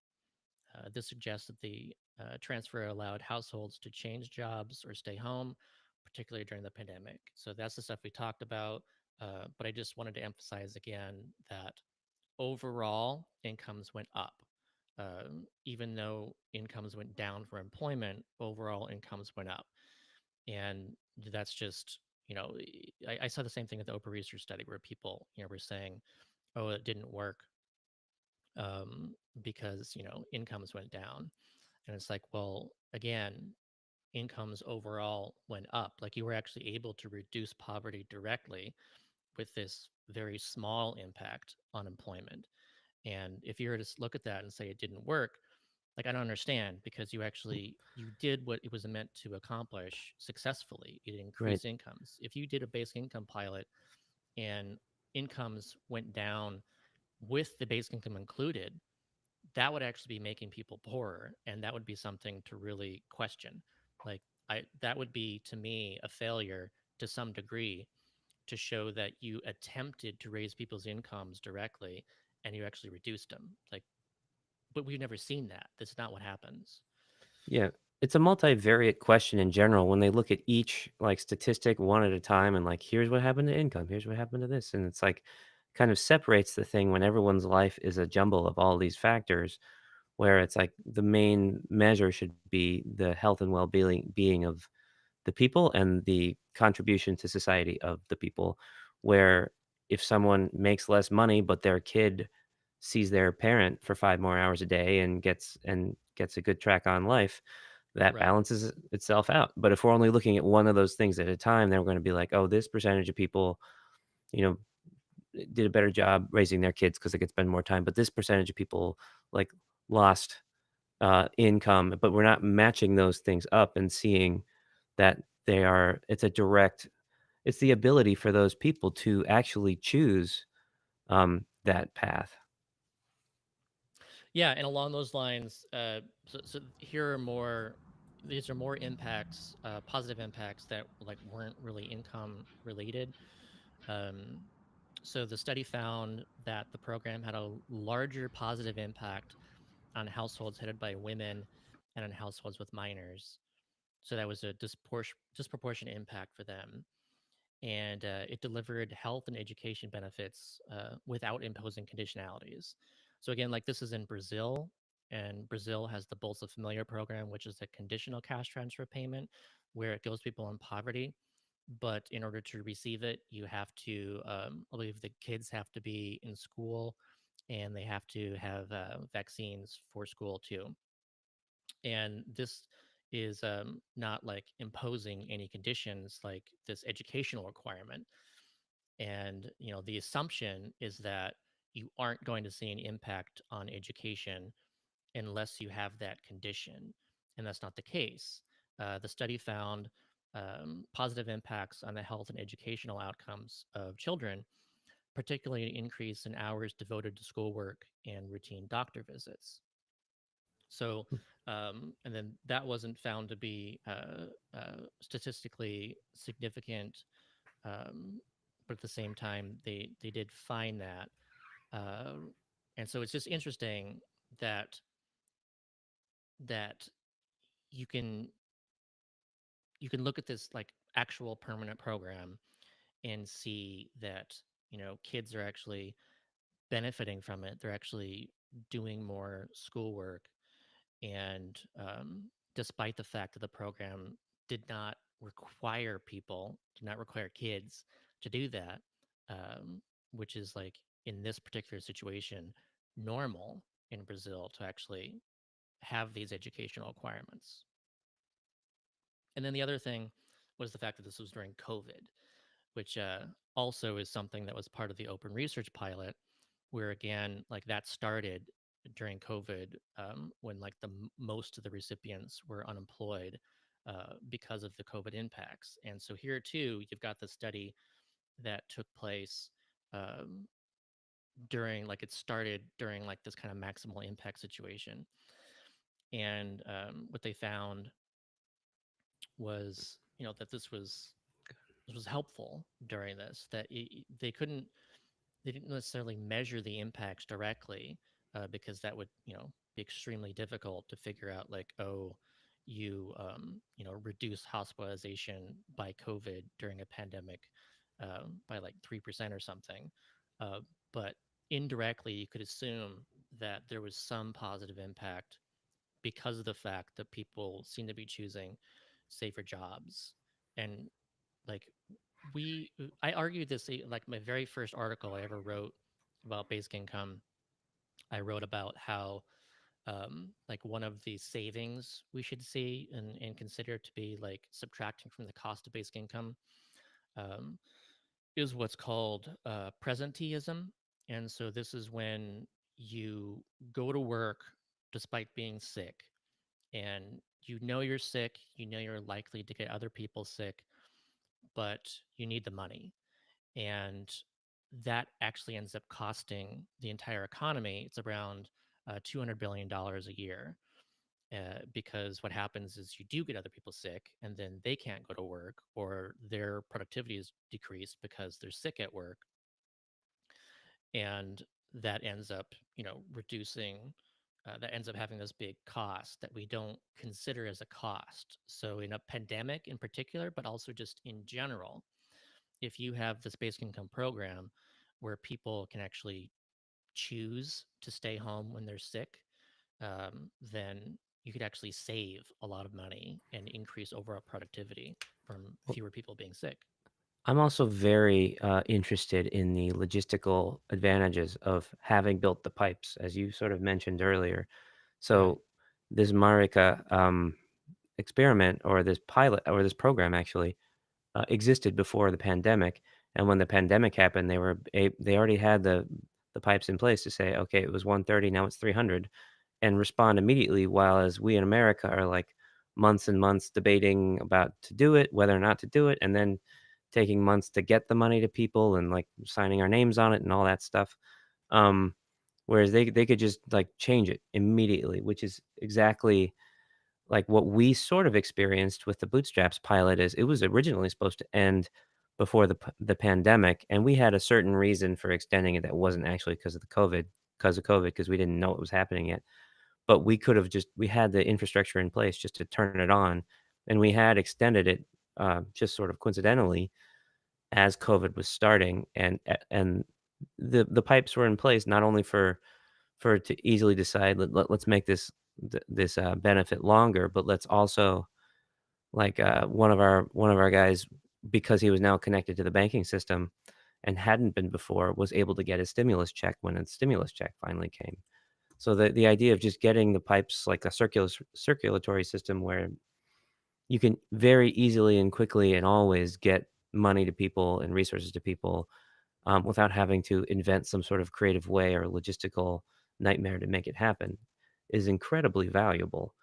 Speaker 1: This suggests that the transfer allowed households to change jobs or stay home, particularly during the pandemic. So that's the stuff we talked about. But I just wanted to emphasize again that overall incomes went up. Even though incomes went down for employment, overall incomes went up. And that's just, I saw the same thing with the Oprah research study where people, were saying, oh, it didn't work um, because, incomes went down. And it's like, well, again, incomes overall went up. Like, you were actually able to reduce poverty directly with this very small impact on employment. And if you were to look at that and say it didn't work, like, I don't understand, because you did what it was meant to accomplish successfully. It
Speaker 2: Right.
Speaker 1: increased incomes. If you did a basic income pilot and incomes went down with the basic income included, that would actually be making people poorer, and that would be something to really question. Like, that would be, to me, a failure to some degree, to show that you attempted to raise people's incomes directly and you actually reduced them. Like, but we've never seen that. That's not what happens.
Speaker 2: Yeah. It's a multivariate question in general when they look at each like statistic one at a time and like here's what happened to income, here's what happened to this. And it's like kind of separates the thing when everyone's life is a jumble of all these factors where it's like the main measure should be the health and well-being of the people and the contribution to society of the people, where if someone makes less money but their kid sees their parent for 5 more hours a day and gets a good track on life, that
Speaker 1: Right.
Speaker 2: balances itself out. But if we're only looking at one of those things at a time, then we're going to be like, oh, this percentage of people you know did a better job raising their kids because they could spend more time, but this percentage of people like lost income. But we're not matching those things up and seeing that it's it's the ability for those people to actually choose that path.
Speaker 1: Yeah, and along those lines, so here are more. These are more impacts, positive impacts that like weren't really income related. Um, so the study found that the program had a larger positive impact on households headed by women and on households with minors. So that was a disproportionate impact for them. And it delivered health and education benefits without imposing conditionalities. So again, like this is in Brazil, and Brazil has the Bolsa Familiar program, which is a conditional cash transfer payment where it goes to people in poverty. But in order to receive it, you have to, I believe the kids have to be in school and they have to have vaccines for school too. And this is not like imposing any conditions like this educational requirement. And the assumption is that you aren't going to see an impact on education unless you have that condition, and that's not the case. The study found positive impacts on the health and educational outcomes of children, particularly an increase in hours devoted to schoolwork and routine doctor visits. So, and then that wasn't found to be statistically significant, but at the same time, they did find that, uh, and so it's just interesting that that you can you can look at this like actual permanent program and see that kids are actually benefiting from it. They're actually doing more schoolwork, and despite the fact that the program did not require kids to do that, which is like in this particular situation normal in Brazil to actually have these educational requirements. And then the other thing was the fact that this was during COVID, which also is something that was part of the open research pilot, where again, like that started during COVID, when like most of the recipients were unemployed because of the COVID impacts. And so here too, you've got the study that took place um, during like it started during like this kind of maximal impact situation. And what they found was, that this was helpful during this, that they didn't necessarily measure the impacts directly, because that would be extremely difficult to figure out, like, oh, reduce hospitalization by COVID during a pandemic by like 3% or something, uh, but indirectly you could assume that there was some positive impact because of the fact that people seem to be choosing safer jobs. And like I argued this, like my very first article I ever wrote about basic income. I wrote about how like one of the savings we should see and consider to be like subtracting from the cost of basic income um, is what's called presenteeism. And so this is when you go to work despite being sick, and you're sick, you're likely to get other people sick, but you need the money. And that actually ends up costing the entire economy. It's around $200 billion a year. Because what happens is you do get other people sick and then they can't go to work, or their productivity is decreased because they're sick at work. And that ends up, reducing, that ends up having this big cost that we don't consider as a cost. So in a pandemic in particular, but also just in general, if you have this basic income program where people can actually choose to stay home when they're sick, then you could actually save a lot of money and increase overall productivity from fewer people being sick.
Speaker 2: I'm also very interested in the logistical advantages of having built the pipes, as you sort of mentioned earlier.
Speaker 1: Right.
Speaker 2: So this Marika experiment, or this pilot, or this program actually existed before the pandemic. And when the pandemic happened, they already had the pipes in place to say, okay, it was 130, now it's 300, and respond immediately. While as we in America are like, months and months debating about to do it, whether or not to do it, and then taking months to get the money to people and like signing our names on it and all that stuff. Um, whereas they could just like change it immediately, which is exactly like what we sort of experienced with the Bootstraps pilot. Is it was originally supposed to end before the pandemic, and we had a certain reason for extending it that wasn't actually because of COVID, because we didn't know it was happening yet. But we could have just we had the infrastructure in place just to turn it on, and we had extended it just sort of coincidentally as COVID was starting, and the pipes were in place not only for it to easily decide let's make this benefit longer, but let's also like one of our guys, because he was now connected to the banking system and hadn't been before, was able to get his stimulus check when his stimulus check finally came. So the idea of just getting the pipes like a circulatory system where you can very easily and quickly and always get money to people and resources to people without having to invent some sort of creative way or logistical nightmare to make it happen is incredibly valuable.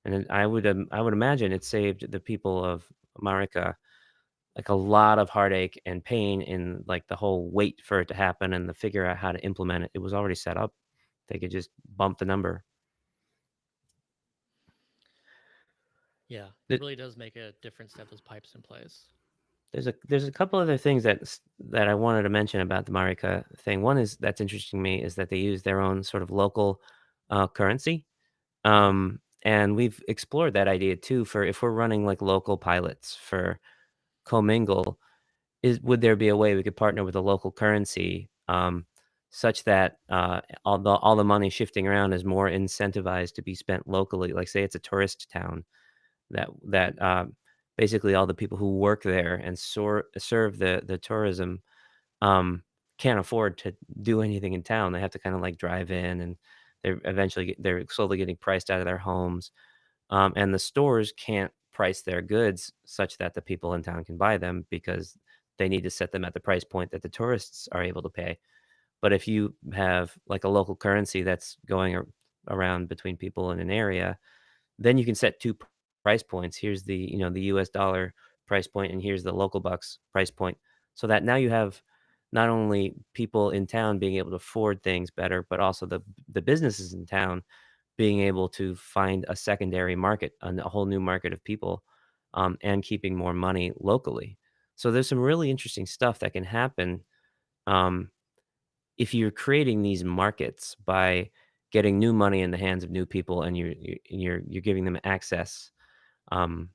Speaker 2: And then I would imagine it saved the people of America like a lot of heartache and pain in like the whole wait for it to happen and the figure out how to implement it. It was already set up. They could just bump the number.
Speaker 1: Yeah,
Speaker 2: The-
Speaker 1: it really does make a difference to have those pipes in place.
Speaker 2: There's a couple other things that I wanted to mention about the Marika thing. One is that's interesting to me is that they use their own sort of local currency, and we've explored that idea too. For if we're running like local pilots for Commingle, would there be a way we could partner with a local currency, such that all the money shifting around is more incentivized to be spent locally? Like say it's a tourist town that basically all the people who work there and serve the tourism can't afford to do anything in town. They have to kind of like drive in, and they're slowly getting priced out of their homes. And the stores can't price their goods such that the people in town can buy them because they need to set them at the price point that the tourists are able to pay. But if you have like a local currency that's going around between people in an area, then you can set two price points. Here's the US dollar price point, and here's the local bucks price point. So that now you have not only people in town being able to afford things better, but also the businesses in town being able to find a secondary market, a whole new market of people, and keeping more money locally. So there's some really interesting stuff that can happen um, if you're creating these markets by getting new money in the hands of new people, and you're giving them access. Um,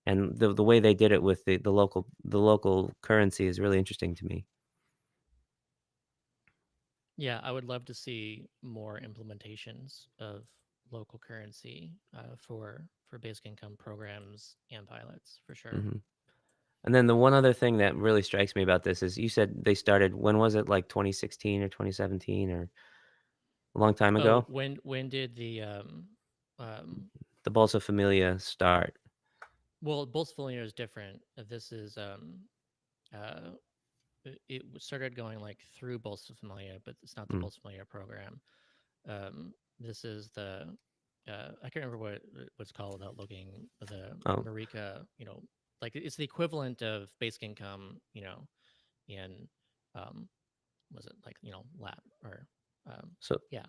Speaker 2: and the way they did it with the local currency is really interesting to me.
Speaker 1: Yeah, I would love to see more implementations of local currency for basic income programs and pilots for sure.
Speaker 2: hmm And then the one other thing that really strikes me about this is you said they started, when was it, like 2016 or 2017 or a long time
Speaker 1: Oh,
Speaker 2: ago?
Speaker 1: when did um
Speaker 2: The Bolsa Familia start.
Speaker 1: well, Bolsonaro is different. This is uh started going like through Bolsa Familia, but it's not the
Speaker 2: Mm.
Speaker 1: Bolsa Familia program. This is the I can't remember what's called without looking. The
Speaker 2: Oh,
Speaker 1: Marika, like it's the equivalent of basic income, in um, was it like lab or
Speaker 2: so
Speaker 1: yeah,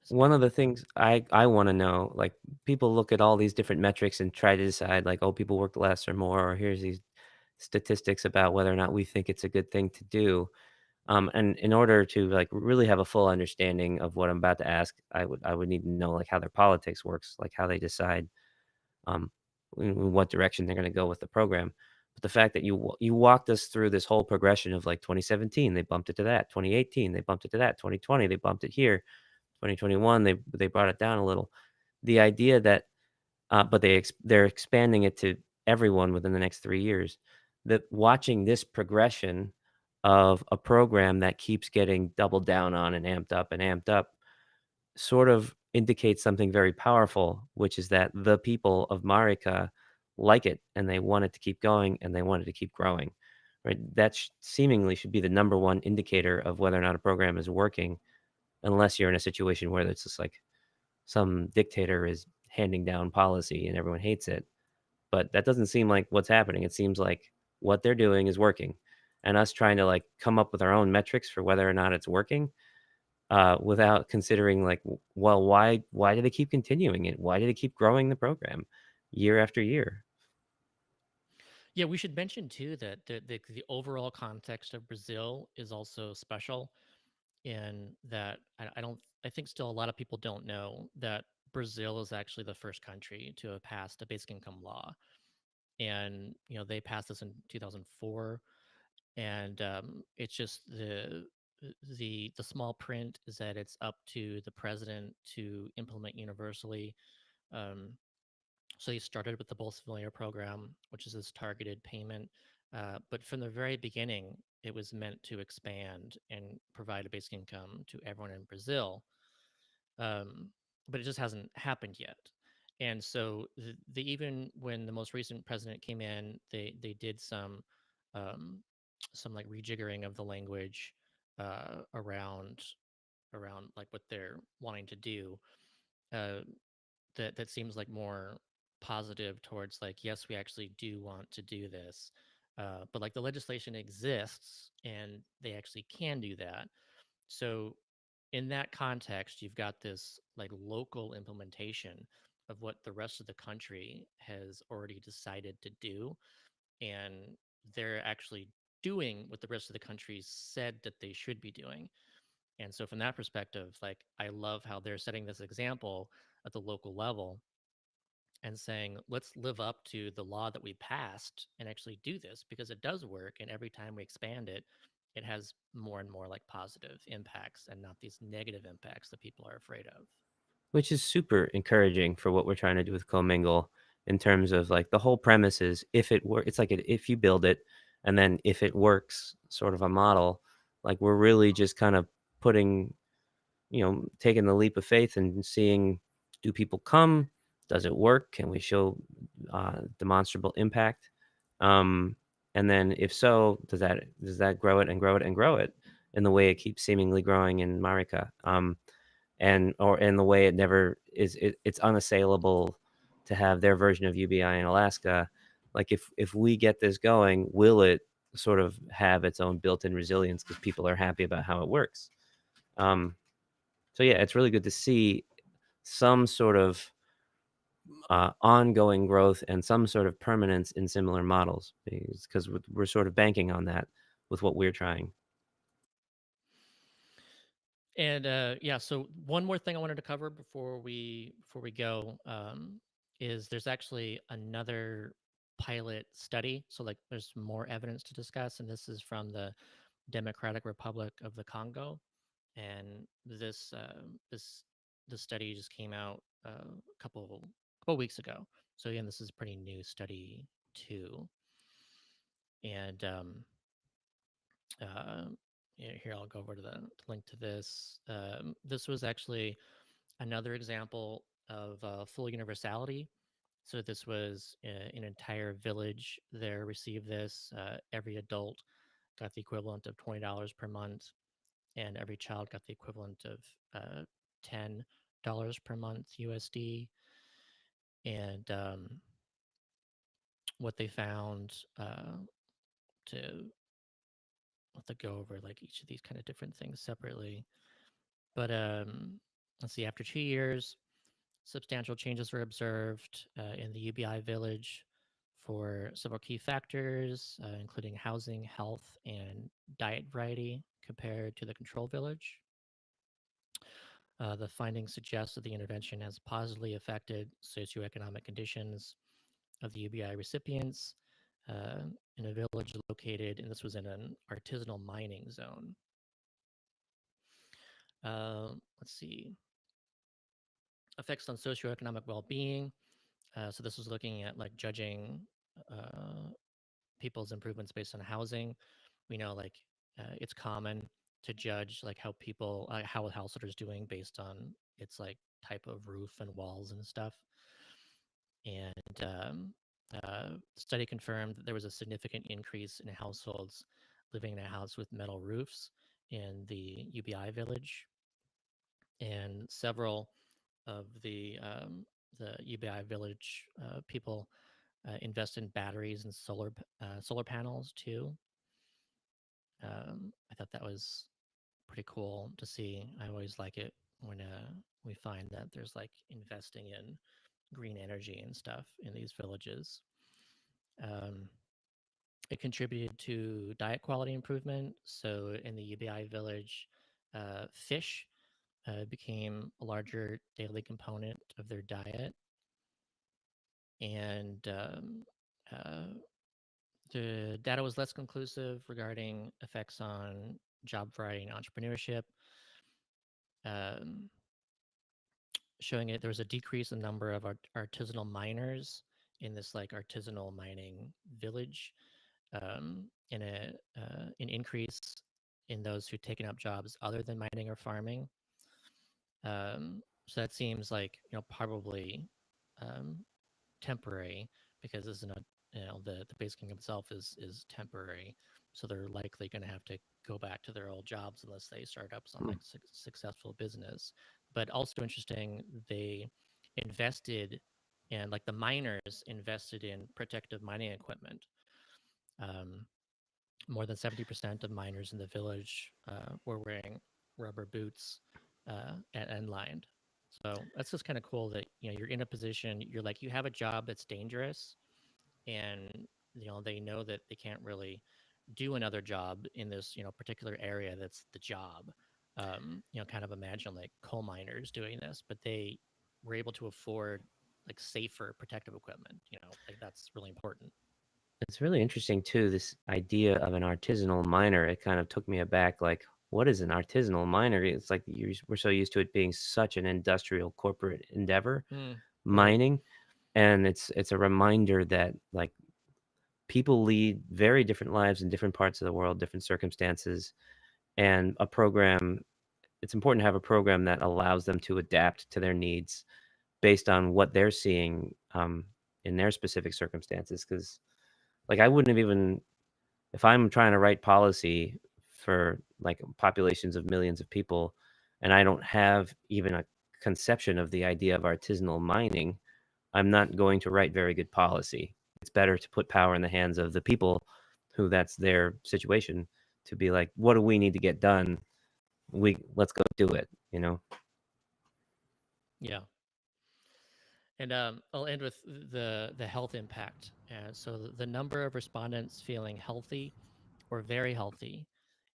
Speaker 2: one of the things I want to know, like people look at all these different metrics and try to decide, like, oh, people work less or more, or here's these statistics about whether or not we think it's a good thing to do. And in order to like really have a full understanding of what I'm about to ask, I would need to know like how their politics works, like how they decide um, in what direction they're going to go with the program. But the fact that you walked us through this whole progression of like 2017, they bumped it to that. 2018, they bumped it to that. 2020, they bumped it here. 2021, they brought it down a little. The idea that, but they're expanding it to everyone within the next 3 years. That watching this progression of a program that keeps getting doubled down on and amped up sort of indicates something very powerful, which is that the people of Marika like it and they want it to keep going and they want it to keep growing. Right? That seemingly should be the number one indicator of whether or not a program is working, unless you're in a situation where it's just like some dictator is handing down policy and everyone hates it. But that doesn't seem like what's happening. It seems like what they're doing is working, and us trying to like come up with our own metrics for whether or not it's working, without considering like, well, why do they keep continuing it? Why do they keep growing the program year after year?
Speaker 1: Yeah, we should mention too that the overall context of Brazil is also special in that I think still a lot of people don't know that Brazil is actually the first country to have passed a basic income law. And they passed this in 2004, and it's just the small print is that it's up to the president to implement universally. Um, so he started with the Bolsa Familiar program, which is this targeted payment. But from the very beginning, it was meant to expand and provide a basic income to everyone in Brazil. But it just hasn't happened yet. And so even when the most recent president came in, they did um, some like rejiggering of the language around like what they're wanting to do. Uh, that seems like more positive towards like, yes, we actually do want to do this, but like the legislation exists and they actually can do that. So in that context, you've got this like local implementation of what the rest of the country has already decided to do, and they're actually doing what the rest of the country said that they should be doing. And so from that perspective, like I love how they're setting this example at the local level and saying, let's live up to the law that we passed and actually do this because it does work. And every time we expand it, it has more and more like positive impacts and not these negative impacts that people are afraid of.
Speaker 2: Which is super encouraging for what we're trying to do with Commingle, in terms of like the whole premise is if it works, it's like if you build it and then if it works, sort of a model, like we're really just kind of putting, taking the leap of faith and seeing, do people come? Does it work? Can we show demonstrable impact? And then if so, does that grow it and grow it and grow it in the way it keeps seemingly growing in Marika? And or in the way it never is, it's unassailable to have their version of UBI in Alaska. Like if we get this going, will it sort of have its own built-in resilience because people are happy about how it works? So yeah, it's really good to see some sort of ongoing growth and some sort of permanence in similar models, because we're sort of banking on that with what we're trying.
Speaker 1: And yeah, so one more thing I wanted to cover before we go is there's actually another pilot study. So like there's more evidence to discuss, and this is from the Democratic Republic of the Congo. And this study just came out a couple weeks ago. So again, this is a pretty new study too. And uh, here I'll go over to the link to this. This was actually another example of full universality. So this was an entire village there received this. Every adult got the equivalent of $20 per month, and every child got the equivalent of $10 per month USD. And what they found to have to go over like each of these kind of different things separately. But let's see, after 2 years, substantial changes were observed in the UBI village for several key factors, including housing, health, and diet variety compared to the control village. The findings suggest that the intervention has positively affected socioeconomic conditions of the UBI recipients uh, in a village located, and this was in an artisanal mining zone. Let's see. Effects on socioeconomic well-being. So this was looking at like judging uh, people's improvements based on housing. We know like it's common to judge like how a household is doing based on its like type of roof and walls and stuff. And study confirmed that there was a significant increase in households living in a house with metal roofs in the UBI village, and several of the the UBI village people invest in batteries and solar panels too. I thought that was pretty cool to see. I always like it when we find that there's like investing in green energy and stuff in these villages. Um, it contributed to diet quality improvement. So in the UBI village, fish became a larger daily component of their diet. And the data was less conclusive regarding effects on job variety and entrepreneurship, um, showing it there was a decrease in the number of artisanal miners in this like artisanal mining village, and an increase in those who'd taken up jobs other than mining or farming. So that seems like probably um, temporary, because isn't a the base income itself is temporary, so they're likely going to have to go back to their old jobs unless they start up some like successful business. But also interesting, they invested and like the miners invested in protective mining equipment. Um, More than 70% of miners in the village were wearing rubber boots and lined. So that's just kind of cool that you're in a position, you're like you have a job that's dangerous, and they know that they can't really do another job in this particular area that's the job. Kind of imagine like coal miners doing this, but they were able to afford like safer protective equipment. Like that's really important.
Speaker 2: It's really interesting too, this idea of an artisanal miner. It kind of took me aback, like, what is an artisanal miner? It's like we're so used to it being such an industrial corporate endeavor,
Speaker 1: Right.
Speaker 2: mining. And it's a reminder that like people lead very different lives in different parts of the world, different circumstances, and it's important to have a program that allows them to adapt to their needs based on what they're seeing in their specific circumstances. Because like I wouldn't have even, if I'm trying to write policy for like populations of millions of people, and I don't have even a conception of the idea of artisanal mining, I'm not going to write very good policy. It's better to put power in the hands of the people who that's their situation, to be like, what do we need to get done? Let's go do it, you know?
Speaker 1: Yeah. And I'll end with the health impact. So the number of respondents feeling healthy or very healthy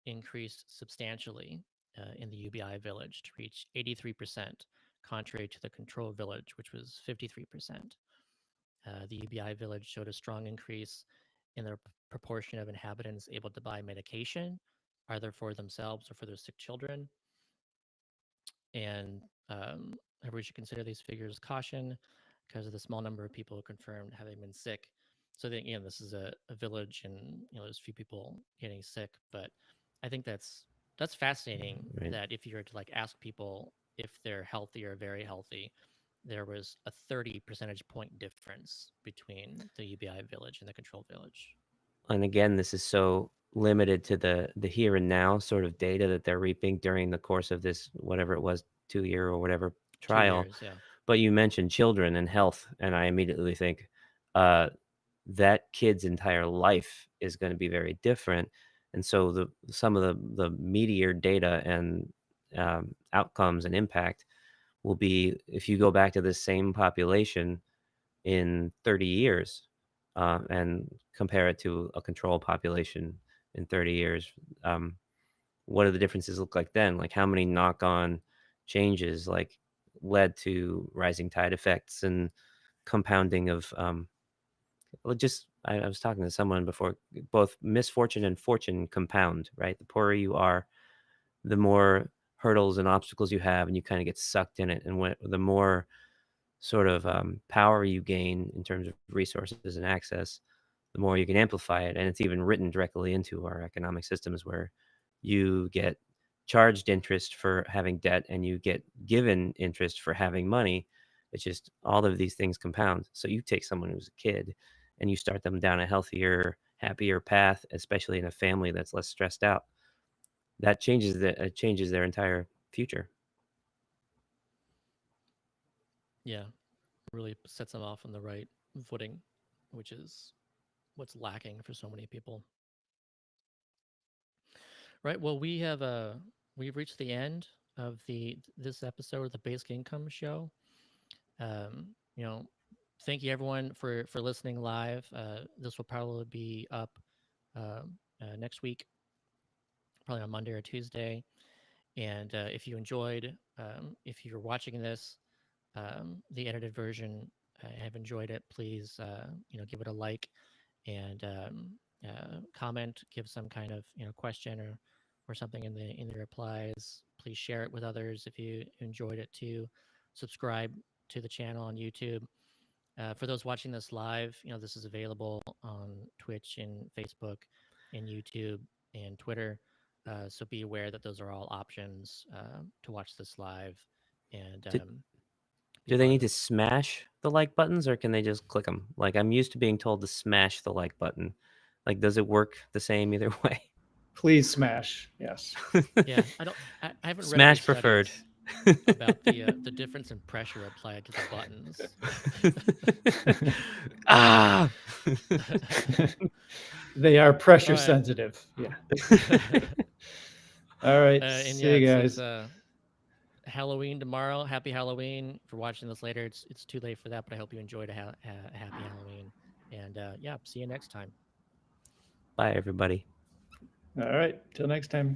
Speaker 1: increased substantially in the UBI village to reach 83%, contrary to the control village, which was 53%. The UBI village showed a strong increase in the proportion of inhabitants able to buy medication, either for themselves or for their sick children. And everybody should consider these figures caution because of the small number of people confirmed having been sick. So that this is a village, and there's a few people getting sick, but I think that's fascinating.
Speaker 2: Right.
Speaker 1: That if you were to like ask people if they're healthy or very healthy, there was a 30 percentage point difference between the UBI village and the control village.
Speaker 2: And again, this is so limited to the here and now sort of data that they're reaping during the course of this, whatever it was, 2 year or whatever
Speaker 1: 2
Speaker 2: trial.
Speaker 1: years, yeah.
Speaker 2: But you mentioned children and health, and I immediately think that kid's entire life is going to be very different. And so some of the meteor data and outcomes and impact will be, if you go back to the same population in 30 years and compare it to a control population in 30 years, what do the differences look like then? Like how many knock-on changes like led to rising tide effects and compounding of I was talking to someone before, both misfortune and fortune compound, right? The poorer you are, the more hurdles and obstacles you have, and you kind of get sucked in it. And the more sort of power you gain in terms of resources and access, the more you can amplify it. And it's even written directly into our economic systems, where you get charged interest for having debt and you get given interest for having money. It's just all of these things compound. So you take someone who's a kid and you start them down a healthier, happier path, especially in a family that's less stressed out. That changes their entire future.
Speaker 1: Yeah. really sets them off on the right footing, which is what's lacking for so many people. Right. Well, we've reached the end of this episode of the Basic Income Show. You know, thank you everyone for listening live. This will probably be up next week, probably on Monday or Tuesday. And if you enjoyed, if you're watching this, the edited version, have enjoyed it, please give it a like and comment, give some kind of question or something in the replies. Please share it with others if you enjoyed it too. Subscribe to the channel on YouTube. For those watching this live, this is available on Twitch and Facebook and YouTube and Twitter. So be aware that those are all options to watch this live. And
Speaker 2: Do they need to smash the like buttons, or can they just click them? Like, I'm used to being told to smash the like button. Like, does it work the same either way?
Speaker 3: Please smash. Yes.
Speaker 1: Yeah, I haven't read
Speaker 2: Smash
Speaker 1: any
Speaker 2: preferred.
Speaker 1: studies about the difference in pressure applied to the buttons.
Speaker 2: Ah!
Speaker 3: They are pressure
Speaker 1: All right.
Speaker 3: sensitive. Yeah. All right.
Speaker 1: And
Speaker 3: See
Speaker 1: yeah,
Speaker 3: you
Speaker 1: it's
Speaker 3: guys.
Speaker 1: Halloween tomorrow. Happy Halloween. If you're watching this later, it's too late for that, but I hope you enjoyed a happy Halloween. And yeah, see you next time.
Speaker 2: Bye, everybody.
Speaker 3: All right. Till next time.